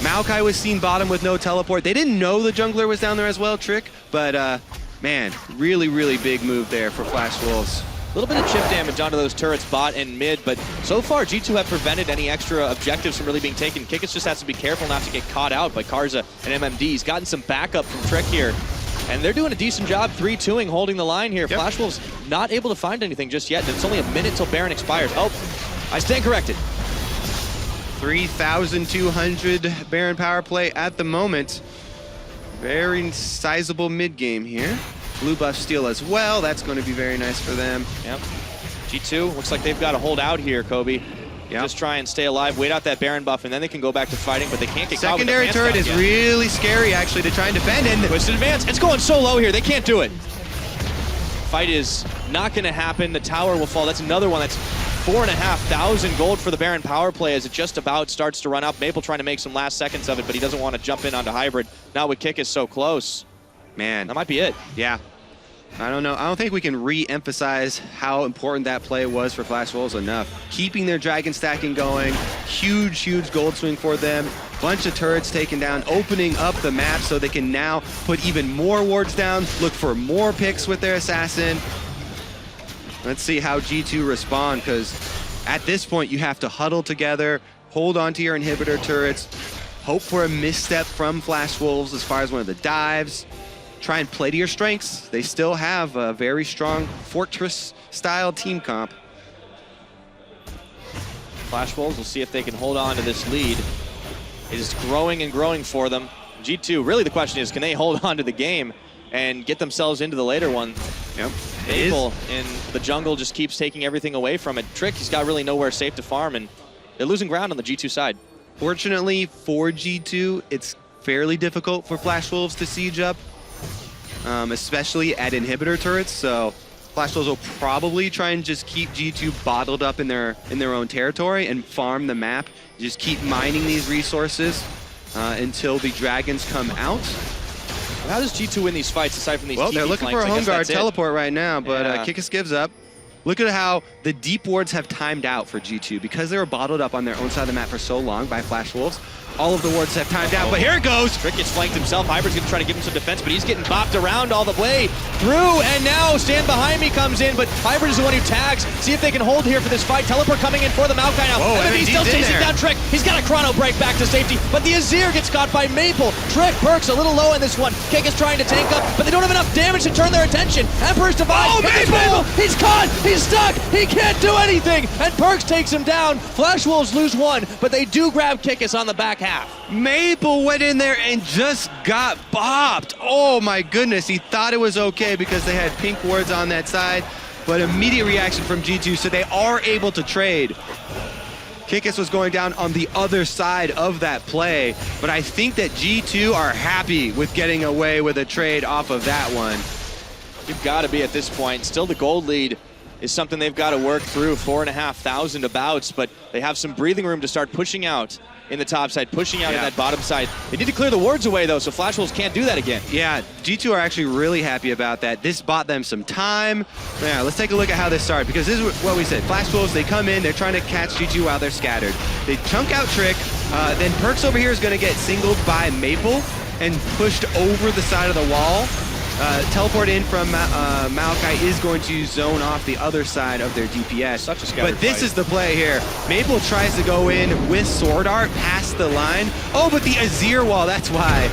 Maokai was seen bottom with no teleport. They didn't know the jungler was down there as well, Trick, but man, really, really big move there for Flash Wolves. A little bit of chip damage onto those turrets, bot and mid, but so far G2 have prevented any extra objectives from really being taken. Kikis just has to be careful not to get caught out by Karza and MMD. He's gotten some backup from Trick here, and they're doing a decent job 3-2ing, holding the line here. Yep. Flash Wolves not able to find anything just yet, and it's only a minute till Baron expires. Oh, I stand corrected. 3,200 Baron power play at the moment. Very sizable mid game here. Blue buff steal as well. That's going to be very nice for them. Yep. G2 looks like they've got to hold out here, Kobe. Yep. Just try and stay alive, wait out that Baron buff, and then they can go back to fighting, but they can't get caught with the secondary turret is really scary, actually, to try and defend. And twisted advance. It's going so low here. They can't do it. Fight is not going to happen. The tower will fall. That's another one. That's 4,500 gold for the Baron power play as it just about starts to run up. Maple trying to make some last seconds of it, but he doesn't want to jump in onto Hybrid. Now with Kick is so close. Man. That might be it. Yeah. I don't know. I don't think we can re-emphasize how important that play was for Flash Wolves enough. Keeping their dragon stacking going, huge gold swing for them. Bunch of turrets taken down, opening up the map so they can now put even more wards down, look for more picks with their assassin. Let's see how G2 respond, because at this point you have to huddle together, hold on to your inhibitor turrets, hope for a misstep from Flash Wolves as far as one of the dives. Try and play to your strengths. They still have a very strong Fortress-style team comp. Flash Wolves will see if they can hold on to this lead. It is growing and growing for them. G2, really the question is, can they hold on to the game and get themselves into the later one? Yep. Maple in the jungle just keeps taking everything away from it. Trick, he's got really nowhere safe to farm, and they're losing ground on the G2 side. Fortunately for G2, it's fairly difficult for Flash Wolves to siege up, especially at inhibitor turrets. So Flash Wolves will probably try and just keep G2 bottled up in their own territory and farm the map. Just keep mining these resources until the dragons come out. How does G2 win these fights aside from these Well, TP they're looking flanks? for a home guard teleport right now, but Yeah. Kikis gives up. Look at how the deep wards have timed out for G2 because they were bottled up on their own side of the map for so long by Flash Wolves. All of the wards have timed out, but here it goes. Trick gets flanked himself. Hybrid's gonna try to give him some defense, but he's getting bopped around all the way through, and now Stand Behind Me comes in, but Hybrid is the one who tags. See if they can hold here for this fight. Teleport coming in for the Maokai now. Whoa, MMD's still chasing down Trick. He's got a chrono break back to safety, but the Azir gets caught by Maple. Trick perks a little low in this one. Kick is trying to tank up, but they don't have enough damage to turn their attention. Emperor's Divide. Oh, Maple! He's caught! He's stuck! He can't do anything! And Perks takes him down. Flash Wolves lose one, but they do grab Kikis on the back half. Maple went in there and just got bopped. Oh my goodness, he thought it was okay because they had pink wards on that side, but immediate reaction from G2, so they are able to trade. Kikis was going down on the other side of that play, but I think that G2 are happy with getting away with a trade off of that one. You've got to be at this point. Still the gold lead is something they've got to work through. 4,500 abouts, but they have some breathing room to start pushing out in the top side, pushing out in that bottom side. They need to clear the wards away though, so Flash Wolves can't do that again. Yeah, G2 are actually really happy about that. This bought them some time. Yeah, let's take a look at how this started, because this is what we said. Flash Wolves, they come in, they're trying to catch G2 while they're scattered. They chunk out Trick, then Perks over here is gonna get singled by Maple and pushed over the side of the wall. Teleport in from Maokai is going to zone off the other side of their DPS. Such a scattered But this fight. is the play here. Maple tries to go in with Sword Art past the line. Oh, but the Azir wall, that's why.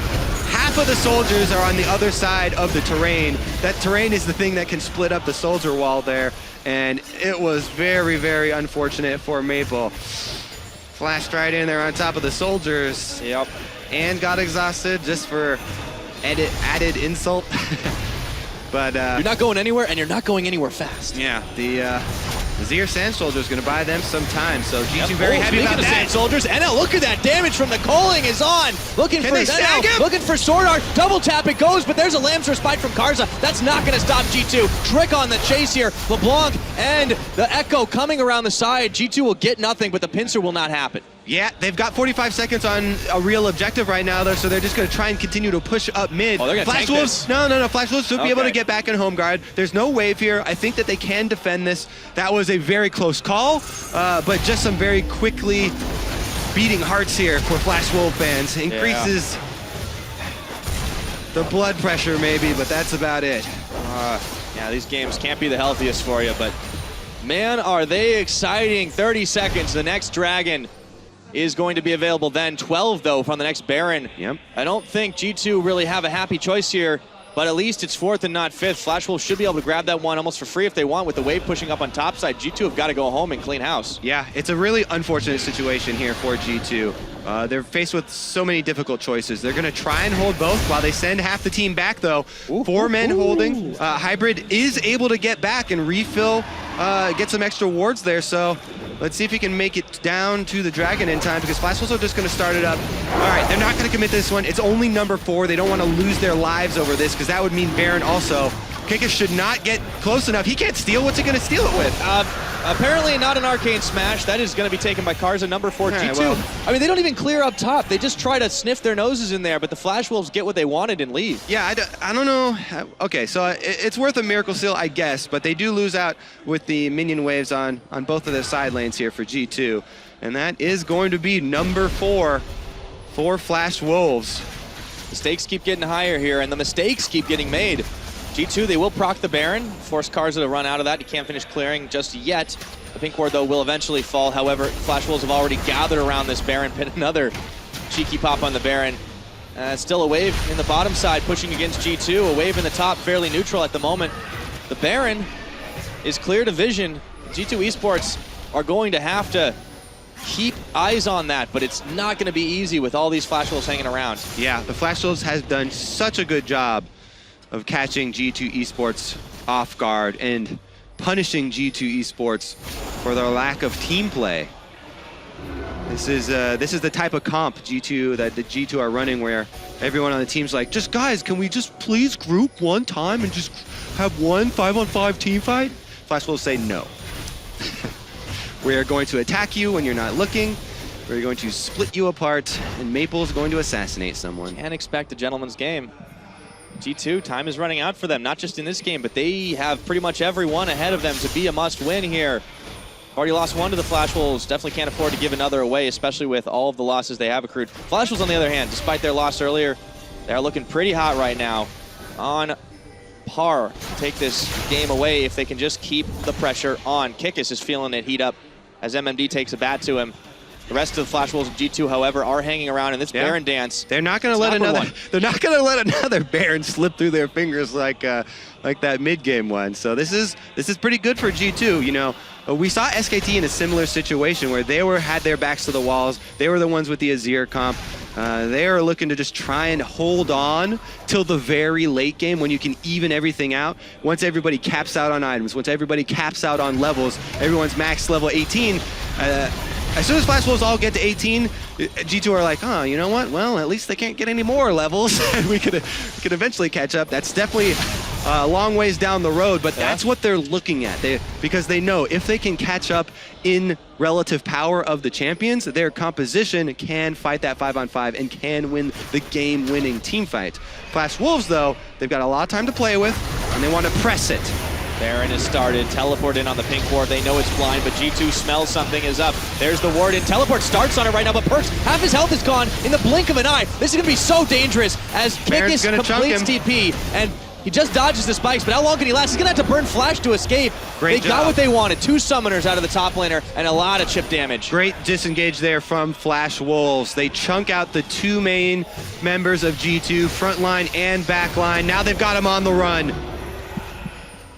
Half of the soldiers are on the other side of the terrain. That terrain is the thing that can split up the soldier wall there. And it was very unfortunate for Maple. Flashed right in there on top of the soldiers. Yep. And got exhausted just for added insult. But You're not going anywhere, and you're not going anywhere fast. yeah, the Azir Sand Soldier is going to buy them some time, so G2 very happy Speaking about of that. Sand Soldiers, NL, look at that damage from the Calling is on. Looking Can for they snag him? looking for Sword Art. Double tap it goes, but there's a Lamb's Respite from Karza. That's not going to stop G2. Trick on the chase here. LeBlanc and the Echo coming around the side. G2 will get nothing, but the pincer will not happen. Yeah, they've got 45 seconds on a real objective right now, though, so they're just going to try and continue to push up mid. Oh, they're gonna Flash tank Wolves, this. no, Flash Wolves should be able to Okay. get back in home guard. There's no wave here. I think that they can defend this. That was a very close call, but just some very quickly beating hearts here for Flash Wolf fans. Increases the blood pressure maybe, but that's about it. Yeah, these games can't be the healthiest for you, but man, are they exciting. 30 seconds, the next Dragon is going to be available then. 12, though, from the next Baron. Yep. I don't think G2 really have a happy choice here, but at least it's 4th and not 5th. Flash Wolves should be able to grab that one almost for free if they want, with the wave pushing up on top side. G2 have got to go home and clean house. Yeah, it's a really unfortunate situation here for G2. They're faced with so many difficult choices. They're going to try and hold both while they send half the team back, though. 4 men holding. Hybrid is able to get back and refill, get some extra wards there, so let's see if he can make it down to the Dragon in time, because Flash Wolves are just going to start it up. All right, they're not going to commit this one. It's only number 4. They don't want to lose their lives over this, because that would mean Baron also. Kickus should not get close enough. He can't steal. What's he going to steal it with? Apparently not an arcane smash. That is going to be taken by Karza, number 4, G2. Right, well. I mean, they don't even clear up top. They just try to sniff their noses in there, but the Flash Wolves get what they wanted and leave. Yeah, I don't know. Okay, so it's worth a Miracle Seal, I guess, but they do lose out with the minion waves on both of their side lanes here for G2. And that is going to be number 4 for Flash Wolves. The stakes keep getting higher here, and the mistakes keep getting made. G2, they will proc the Baron, force Karza to run out of that. He can't finish clearing just yet. The pink ward, though, will eventually fall. However, Flash Wolves have already gathered around this Baron, pin another cheeky pop on the Baron. Still a wave in the bottom side, pushing against G2. A wave in the top, fairly neutral at the moment. The Baron is clear to vision. G2 Esports are going to have to keep eyes on that, but it's not going to be easy with all these Flash Wolves hanging around. Yeah, the Flash Wolves has done such a good job of catching G2 Esports off guard and punishing G2 Esports for their lack of team play. This is the type of comp G2 that the G2 are running, where everyone on the team's like, just guys, can we just please group one time and just have one 5-on-5 team fight? Flash Wolves say no. We are going to attack you when you're not looking. We're going to split you apart, and Maple's going to assassinate someone. Can't expect a gentleman's game. G2, time is running out for them, not just in this game, but they have pretty much everyone ahead of them to be a must-win here. Already lost one to the Flash Wolves, definitely can't afford to give another away, especially with all of the losses they have accrued. Flash Wolves, on the other hand, despite their loss earlier, they're looking pretty hot right now. On par to take this game away if they can just keep the pressure on. Kickus is feeling it heat up as MMD takes a bat to him. The rest of the Flash Wolves of G2, however, are hanging around in this Baron dance. They're not going to let another. They're not going to let another Baron slip through their fingers like that mid-game one. So this is pretty good for G2. You know, we saw SKT in a similar situation where they had their backs to the walls. They were the ones with the Azir comp. They are looking to just try and hold on till the very late game when you can even everything out. Once everybody caps out on items, once everybody caps out on levels, everyone's max level 18. As soon as Flash Wolves all get to 18, G2 are like, oh, you know what? Well, at least they can't get any more levels. we could eventually catch up. That's definitely a long ways down the road, but that's what they're looking at. Because they know if they can catch up in relative power of the champions, their composition can fight that 5-on-5 and can win the game-winning team fight. Flash Wolves, though, they've got a lot of time to play with, and they want to press it. Baron has started, teleport in on the pink ward. They know it's blind, but G2 smells something is up. There's the ward in, teleport starts on it right now, but Perks, half his health is gone in the blink of an eye. This is gonna be so dangerous as Kickus completes TP, and he just dodges the spikes, but how long can he last? He's gonna have to burn Flash to escape. They got what they wanted, 2 summoners out of the top laner and a lot of chip damage. Great disengage there from Flash Wolves. They chunk out the 2 main members of G2, front line and back line. Now they've got him on the run.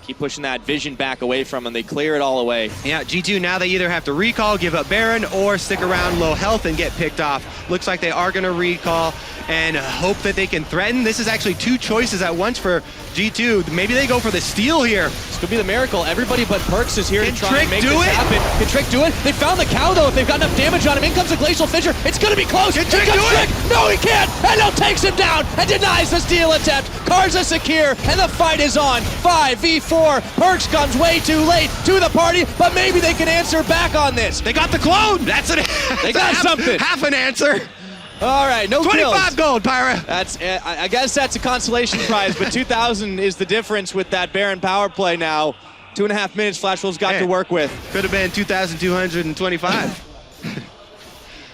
Keep pushing that vision back away from him. They clear it all away. Yeah, G2 now they either have to recall, give up Baron, or stick around low health and get picked off. Looks like they are going to recall and hope that they can threaten. This is actually 2 choices at once for G2. Maybe they go for the steal here. This could be the miracle. Everybody but Perks is here to try and make this happen. Can Trick do it? They found the cow, though. If they've got enough damage on him, in comes a Glacial Fissure. It's going to be close. Can Trick do it? No, he can't. And now takes him down and denies the steal attempt. Karza secure, and the fight is on. 5v4. Perks comes way too late to the party, but maybe they can answer back on this. They got the clone. That's it. They got something. Half an answer. All right, no 25 kills. gold, Pyra. That's, I guess that's a consolation prize, but 2,000 is the difference with that Baron power play now. 2.5 minutes Flash Wolves got to work with. Could have been 2,225.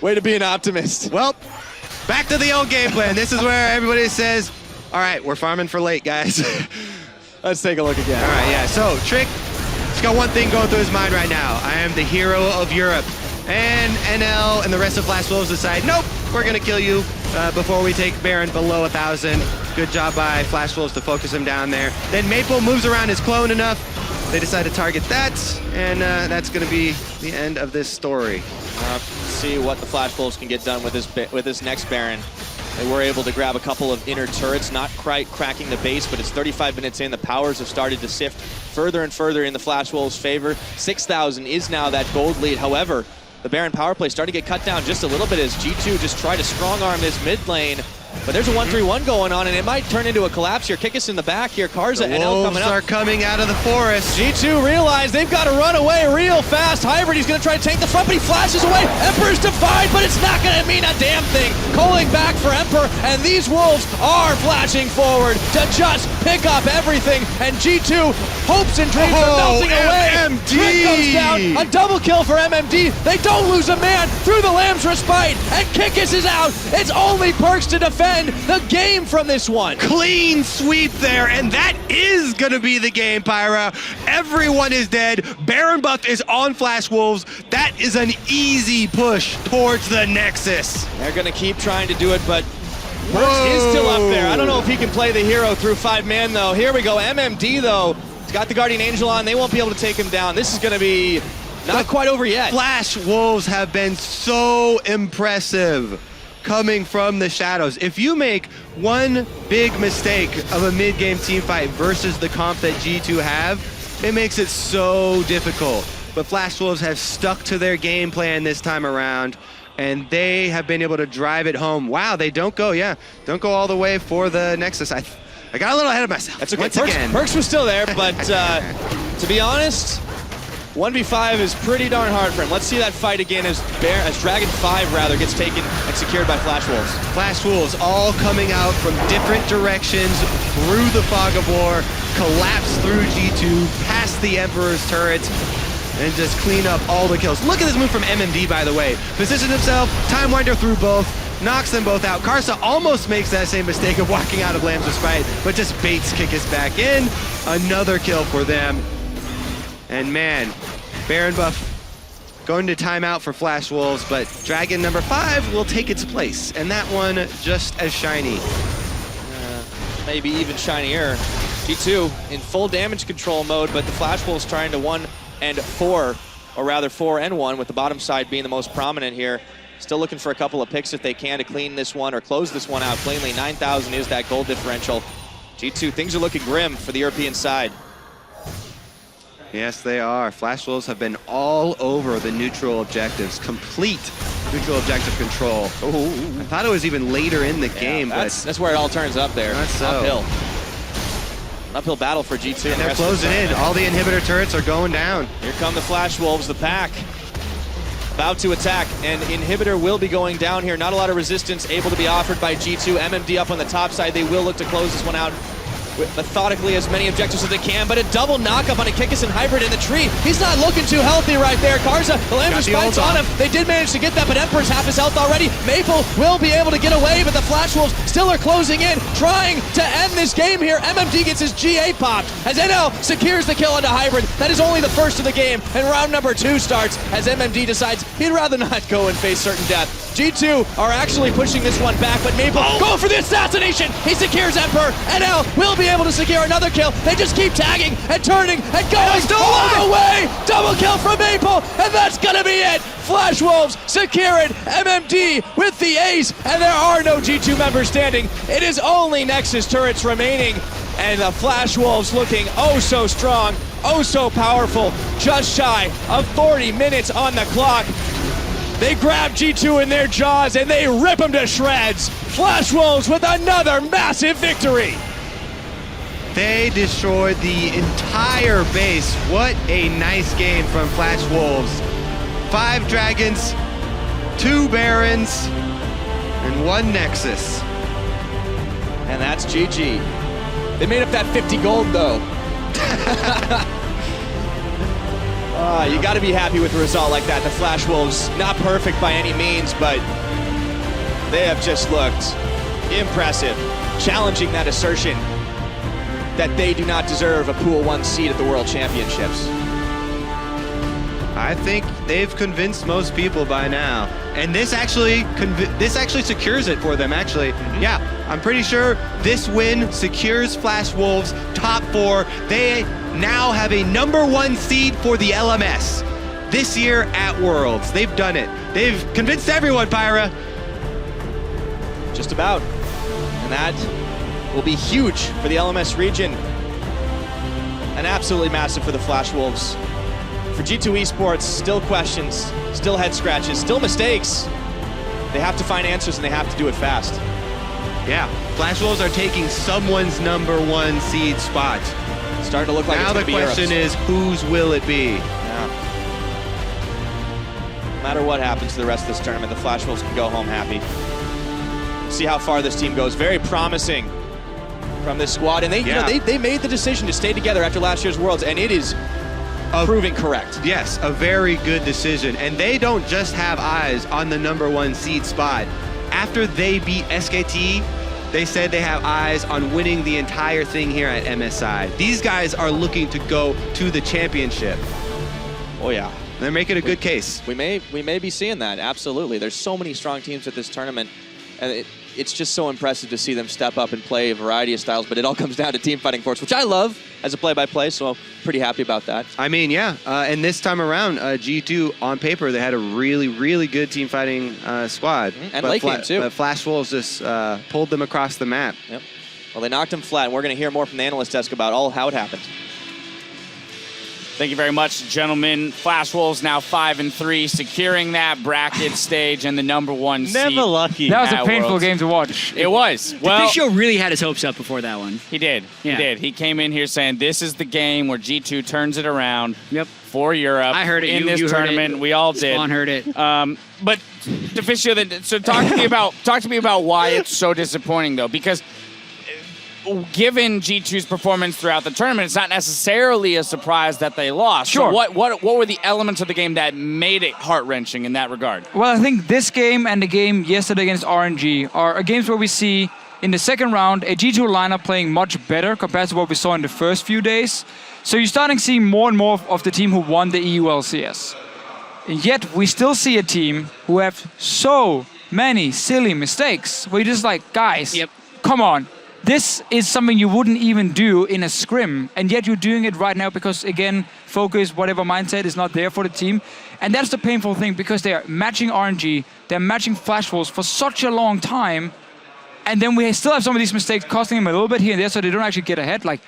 Way to be an optimist. Well, back to the old game plan. This is where everybody says, all right, we're farming for late, guys. Let's take a look again. All right, yeah, so Trick, he's got one thing going through his mind right now. I am the hero of Europe. And NL and the rest of Flash Wolves decide, nope, we're going to kill you before we take Baron below 1,000. Good job by Flash Wolves to focus him down there. Then Maple moves around his clone enough. They decide to target that, and that's going to be the end of this story. Let's see what the Flash Wolves can get done with this next Baron. They were able to grab a couple of inner turrets, not quite cracking the base, but it's 35 minutes in. The powers have started to sift further and further in the Flash Wolves' favor. 6,000 is now that gold lead. However, the Baron power play starting to get cut down just a little bit as G2 just try to strong arm this mid lane. But there's a 1-3-1 going on, and it might turn into a collapse here. Kick us in the back here. Karza and L coming up. Wolves are coming out of the forest. G2 realize they've got to run away real fast. Hybrid, he's going to try to tank the front, but he flashes away. Emperor's defied, but it's not going to mean a damn thing. Calling back for Emperor, and these Wolves are flashing forward to just pick up everything. And G2 hopes and dreams are melting away. MMD! Trick goes down. A double kill for MMD. They don't lose a man through the Lamb's Respite, and Kikis is out. It's only Perks to defend the game from this one. Clean sweep there, and that is gonna be the game, Pyra. Everyone is dead. Baron buff is on Flash Wolves. That is an easy push towards the Nexus. They're gonna keep trying to do it, but Perks is still up there. I don't know if he can play the hero through 5 man though. Here we go, MMD though. He's got the Guardian Angel on. They won't be able to take him down. This is gonna be not quite over yet. Flash Wolves have been so impressive coming from the shadows. If you make one big mistake of a mid-game team fight versus the comp that G2 have, it makes it so difficult. But Flash Wolves have stuck to their game plan this time around, and they have been able to drive it home. Wow, they don't go all the way for the Nexus. I got a little ahead of myself. That's okay. Once again. Perks was still there, but to be honest, 1v5 is pretty darn hard for him. Let's see that fight again as Dragon 5 rather gets taken and secured by Flash Wolves. Flash Wolves all coming out from different directions through the Fog of War, collapse through G2, past the Emperor's turrets, and just clean up all the kills. Look at this move from MMD, by the way. Positions himself, Time Winder through both, knocks them both out. Karsa almost makes that same mistake of walking out of Lamb's Respite, but just baits Kikis back in. Another kill for them. And man, Baron buff going to timeout for Flash Wolves, but Dragon number 5 will take its place, and that one just as shiny. Maybe even shinier. G2 in full damage control mode, but the Flash Wolves trying to 1 and 4, or rather 4 and 1, with the bottom side being the most prominent here. Still looking for a couple of picks if they can to clean this one or close this one out cleanly. 9,000 is that gold differential. G2, things are looking grim for the European side. Yes, they are. Flash Wolves have been all over the neutral objectives. Complete neutral objective control. Ooh. I thought it was even later in the game, that's where it all turns up there. That's so. Uphill. Uphill battle for G2. And they're closing in. All the inhibitor turrets are going down. Here come the Flash Wolves, the pack. About to attack, and inhibitor will be going down here. Not a lot of resistance able to be offered by G2. MMD up on the top side. They will look to close this one out with methodically as many objectives as they can, but a double knockup on a Kikis and Hybrid in the tree. He's not looking too healthy right there. Karza, the Lamb's Respite's on him. They did manage to get that, but Emperor's half his health already. Maple will be able to get away, but the Flash Wolves still are closing in, trying to end this game here. MMD gets his GA popped as NL secures the kill onto Hybrid. That is only the first of the game, and round number 2 starts as MMD decides he'd rather not go and face certain death. G2 are actually pushing this one back, but Maple going for the assassination. He secures Emperor. NL will be able to secure another kill. They just keep tagging and turning and going all the way. Double kill from Maple, and that's gonna be it. Flash Wolves secure it. MMD with the ace, and there are no G2 members standing. It is only Nexus turrets remaining, and the Flash Wolves looking oh so strong, oh so powerful. Just shy of 40 minutes on the clock. They grab G2 in their jaws and they rip them to shreds. Flash Wolves with another massive victory. They destroyed the entire base. What a nice game from Flash Wolves. 5 Dragons, 2 Barons, and 1 Nexus. And that's GG. They made up that 50 gold though. You got to be happy with a result like that. The Flash Wolves, not perfect by any means, but they have just looked impressive, challenging that assertion that they do not deserve a Pool 1 seed at the World Championships. I think they've convinced most people by now. And this actually secures it for them, actually. Mm-hmm. Yeah, I'm pretty sure this win secures Flash Wolves top 4. They now have a #1 seed for the LMS this year at Worlds. They've done it. They've convinced everyone, Pyra. Just about. And that will be huge for the LMS region. And absolutely massive for the Flash Wolves. For G2 Esports, still questions, still head scratches, still mistakes. They have to find answers and they have to do it fast. Yeah, Flash Wolves are taking someone's #1 seed spot. It's starting to look like now it's the gonna be question Europe's. is, whose will it be? Yeah. No matter what happens to the rest of this tournament, the Flash Wolves can go home happy. See how far this team goes. Very promising from this squad, and they made the decision to stay together after last year's Worlds, and it is proving correct. Yes, a very good decision, and they don't just have eyes on the #1 seed spot. After they beat SKT, they said they have eyes on winning the entire thing here at MSI. These guys are looking to go to the championship. Oh yeah. They're making a good case. We may be seeing that, absolutely. There's so many strong teams at this tournament, and it's just so impressive to see them step up and play a variety of styles, but it all comes down to team fighting force, which I love as a play-by-play, so I'm pretty happy about that. I mean, yeah, and this time around, G2, on paper, they had a really, really good team fighting squad. And late game, too. But Flash Wolves just pulled them across the map. Yep. Well, they knocked them flat, and we're going to hear more from the analyst desk about how it happened. Thank you very much, gentlemen. Flash Wolves now 5-3, securing that bracket stage and the #1 seed. Never lucky. That was a at painful Worlds. game to watch. It was. Well, Official really had his hopes up before that one. he did. Yeah. He did. He came in here saying this is the game where G2 turns it around Yep. for Europe. I heard it. In You this heard tournament. it. We all did. Spawn heard it. But Deficio, so talk to me about why it's so disappointing though, because given G2's performance throughout the tournament, it's not necessarily a surprise that they lost. Sure. So what were the elements of the game that made it heart-wrenching in that regard? Well, I think this game and the game yesterday against RNG are games where we see in the second round a G2 lineup playing much better compared to what we saw in the first few days. So you're starting to see more and more of the team who won the EU LCS. And yet we still see a team who have so many silly mistakes where you're just like, guys, come on. This is something you wouldn't even do in a scrim, and yet you're doing it right now because, again, focus, whatever mindset is not there for the team. And that's the painful thing, because they are matching RNG, they're matching Flash Wolves for such a long time, and then we still have some of these mistakes costing them a little bit here and there, so they don't actually get ahead. Like,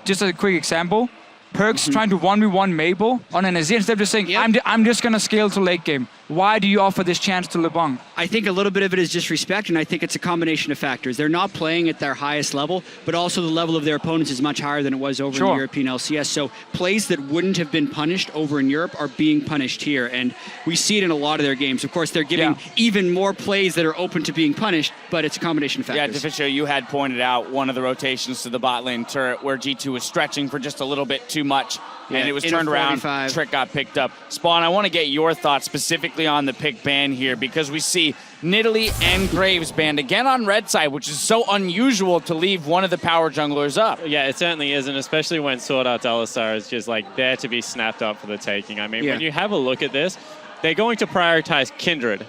just a quick example, Perks trying to 1v1 Mabel on an Azir instead of just saying, I'm just going to scale to late game. Why do you offer this chance to LeBlanc? I think a little bit of it is disrespect, and I think it's a combination of factors. They're not playing at their highest level, but also the level of their opponents is much higher than it was over in the European LCS. So plays that wouldn't have been punished over in Europe are being punished here, and we see it in a lot of their games. Of course, they're giving even more plays that are open to being punished, but it's a combination of factors. Yeah, Deficio, you had pointed out one of the rotations to the bot lane turret where G2 was stretching for just a little bit too much, and it was turned around, Trick got picked up. Spawn, I want to get your thoughts specifically on the pick ban here, because we see Nidalee and Graves banned again on red side, which is so unusual to leave one of the power junglers up. Yeah, it certainly is, and especially when Sword Art Alistar is just like there to be snapped up for the taking. I mean, when you have a look at this, they're going to prioritize Kindred.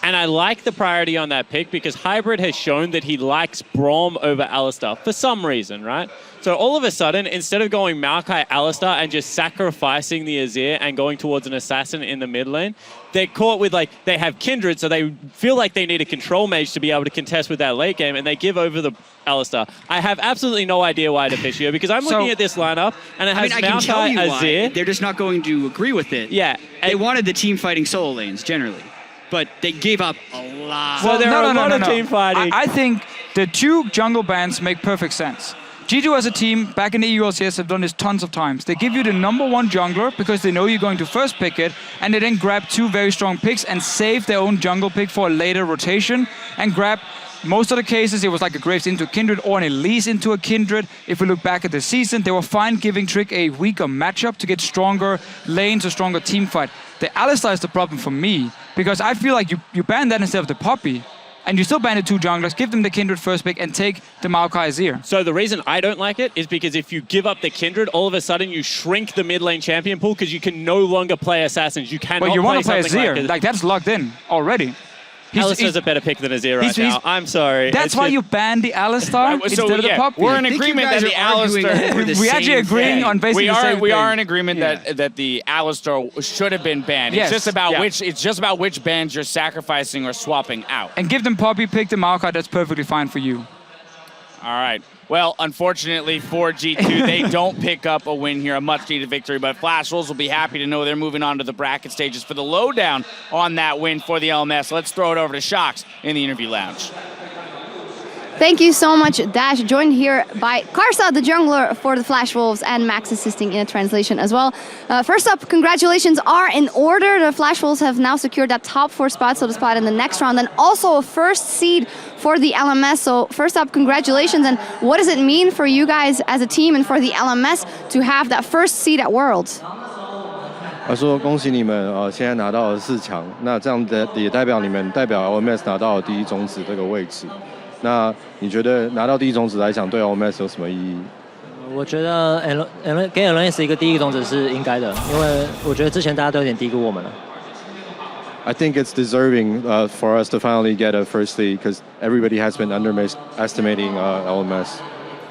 And I like the priority on that pick because Hybrid has shown that he likes Braum over Alistar for some reason, right? So all of a sudden, instead of going Maokai Alistar and just sacrificing the Azir and going towards an assassin in the mid lane, they're caught with, like, they have Kindred, so they feel like they need a control mage to be able to contest with that late game, and they give over the Alistar. I have absolutely no idea why, Deficio, because I'm looking at this lineup, and it has Maokai, Azir. Why. They're just not going to agree with it. Yeah. They wanted the team fighting solo lanes, generally. But they gave up a lot. So there are a lot of team fighting. I think the two jungle bans make perfect sense. G2 as a team, back in the EU LCS, have done this tons of times. They give you the #1 jungler because they know you're going to first pick it, and they then grab two very strong picks and save their own jungle pick for a later rotation, and grab, most of the cases, it was like a Graves into a Kindred or an Elise into a Kindred. If we look back at the season, they were fine giving Trick a weaker matchup to get stronger lanes or stronger team fight. The Alistar is the problem for me, because I feel like you ban that instead of the Poppy, and you still ban the two junglers, give them the Kindred first pick, and take the Maokai Azir. So the reason I don't like it is because if you give up the Kindred, all of a sudden you shrink the mid lane champion pool because you can no longer play assassins. You cannot Well, you want to play Azir. Azir. That's locked in already. Alistar's a better pick than Azir right now. I'm sorry. That's why you ban the Alistar instead of the Poppy. We're in agreement that the Alistar... We're actually agreeing on basically the same thing. We are in agreement that the Alistar should have been banned. Yes. It's just about which bans you're sacrificing or swapping out. And give them Poppy, pick the Maokai, that's perfectly fine for you. All right. Well, unfortunately for G2, they don't pick up a win here, a much-needed victory, but Flash Wolves will be happy to know they're moving on to the bracket stages for the lowdown on that win for the LMS. Let's throw it over to Shox in the interview lounge. Thank you so much, Dash. Joined here by Karsa, the jungler for the Flash Wolves, and Max assisting in a translation as well. First up, congratulations are in order. The Flash Wolves have now secured that top 4 spot, so the spot in the next round, and also a first seed for the LMS. So first up, congratulations. And what does it mean for you guys as a team and for the LMS to have that first seed at Worlds? 他说：“恭喜你们，现在拿到了4强，那这样的也代表你们代表 LMS 拿到了第1种子这个位置。那你觉得拿到第1种子来讲，对 LMS 有什么意义？”我觉得给 LMS 一个第1种子是应该的，因为我觉得之前大家都有点低估我们了。I think it's deserving for us to finally get a first seed because everybody has been underestimating LMS.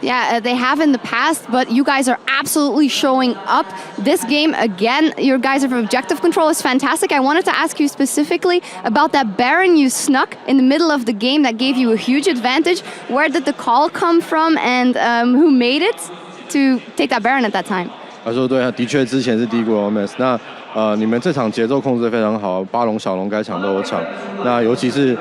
Yeah, they have in the past, but you guys are absolutely showing up. This game, again, your guys' objective control is fantastic. I wanted to ask you specifically about that Baron you snuck in the middle of the game that gave you a huge advantage. Where did the call come from, and who made it to take that Baron at that time? 他说：“对，的确之前是低估 LMS。那你们这场节奏控制得非常好，巴龙、小龙该抢都有抢。那尤其是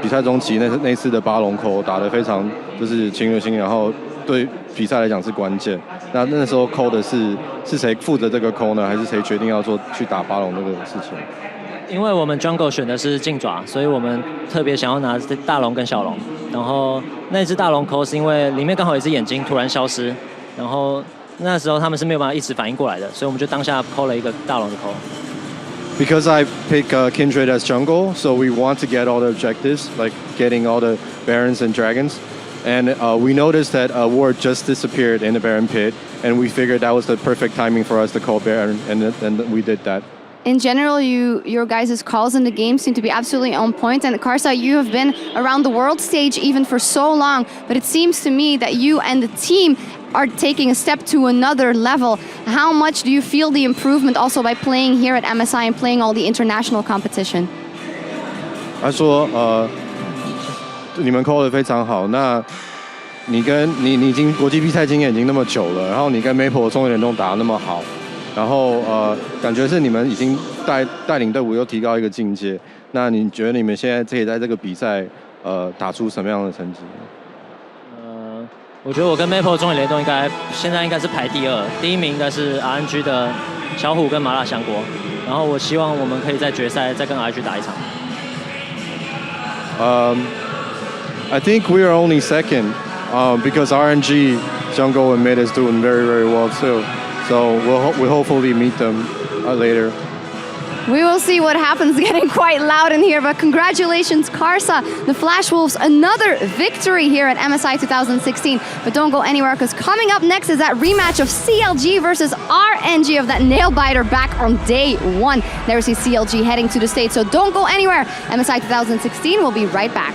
比赛中期那次的巴龙扣打得非常就是侵略性，然后。” 对比赛来讲是关键。那时候扣的是谁负责这个扣呢？还是谁决定要去打巴龙这个事情？因为我们 Jungle 选的是劲爪，所以我们特别想要拿大龙跟小龙。然后那只大龙扣是因为里面刚好有一只眼睛突然消失，然后那时候他们是没有办法一时反应过来的，所以我们就当下扣了一个大龙的扣。Because I pick Kindred as jungle, so we want to get all the objectives, like getting all the Barons and Dragons. And we noticed that Ward just disappeared in the Baron pit, and we figured that was the perfect timing for us to call Baron, and we did that. In general, your guys' calls in the game seem to be absolutely on point. And Karsa, you have been around the world stage even for so long, but it seems to me that you and the team are taking a step to another level. How much do you feel the improvement also by playing here at MSI and playing all the international competition? 他说你们扣得非常好。那你已经国际比赛经验已经那么久了，然后你跟 Maple 中联动打得那么好，然后感觉是你们已经带领队伍又提高一个境界。那你觉得你们现在可以在这个比赛打出什么样的成绩？我觉得我跟 Maple 中野联动现在应该是排第2，第1名应该是 RNG 的小虎跟麻辣香锅。然后我希望我们可以在决赛再跟 RNG 打一场。I think we are only second because RNG, Jungle, and Mid is doing very, very well too. So we'll hopefully meet them later. We will see what happens. Getting quite loud in here, but congratulations, Karsa, the Flash Wolves, another victory here at MSI 2016. But don't go anywhere, because coming up next is that rematch of CLG versus RNG of that nail biter back on day 1. There we see CLG heading to the States, so don't go anywhere. MSI 2016 will be right back.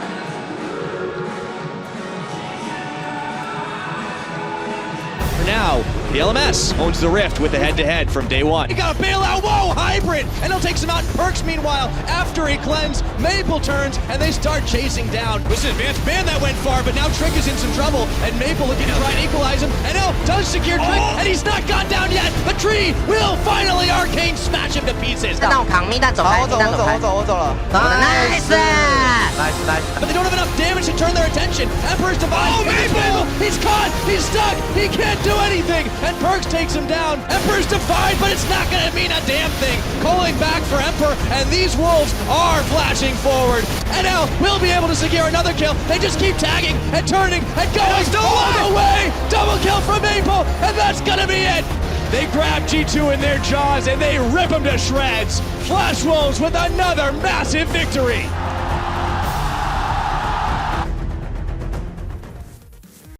Now, the LMS owns the Rift with the head-to-head from day 1. He got a bailout, whoa, hybrid! And he'll take some out in Perks meanwhile. After he cleansed, Maple turns, and they start chasing down. This is advanced man that went far, but now Trick is in some trouble, and Maple looking to try and equalize him. And now does secure Trick, and he's not gone down yet. The tree will finally arcane smash him to pieces. Nice! But they don't have enough damage to turn their attention. Emperor's Divine. Oh, Maple! He's caught! He's stuck! He can't do anything! And Perks takes him down. Emperor's Divine, but it's not gonna mean a damn thing. Calling back for Emperor, and these Wolves are flashing forward. And now we'll be able to secure another kill. They just keep tagging and turning and going all the way. Double kill from Maple, and that's gonna be it. They grab G2 in their jaws and they rip him to shreds. Flash Wolves with another massive victory.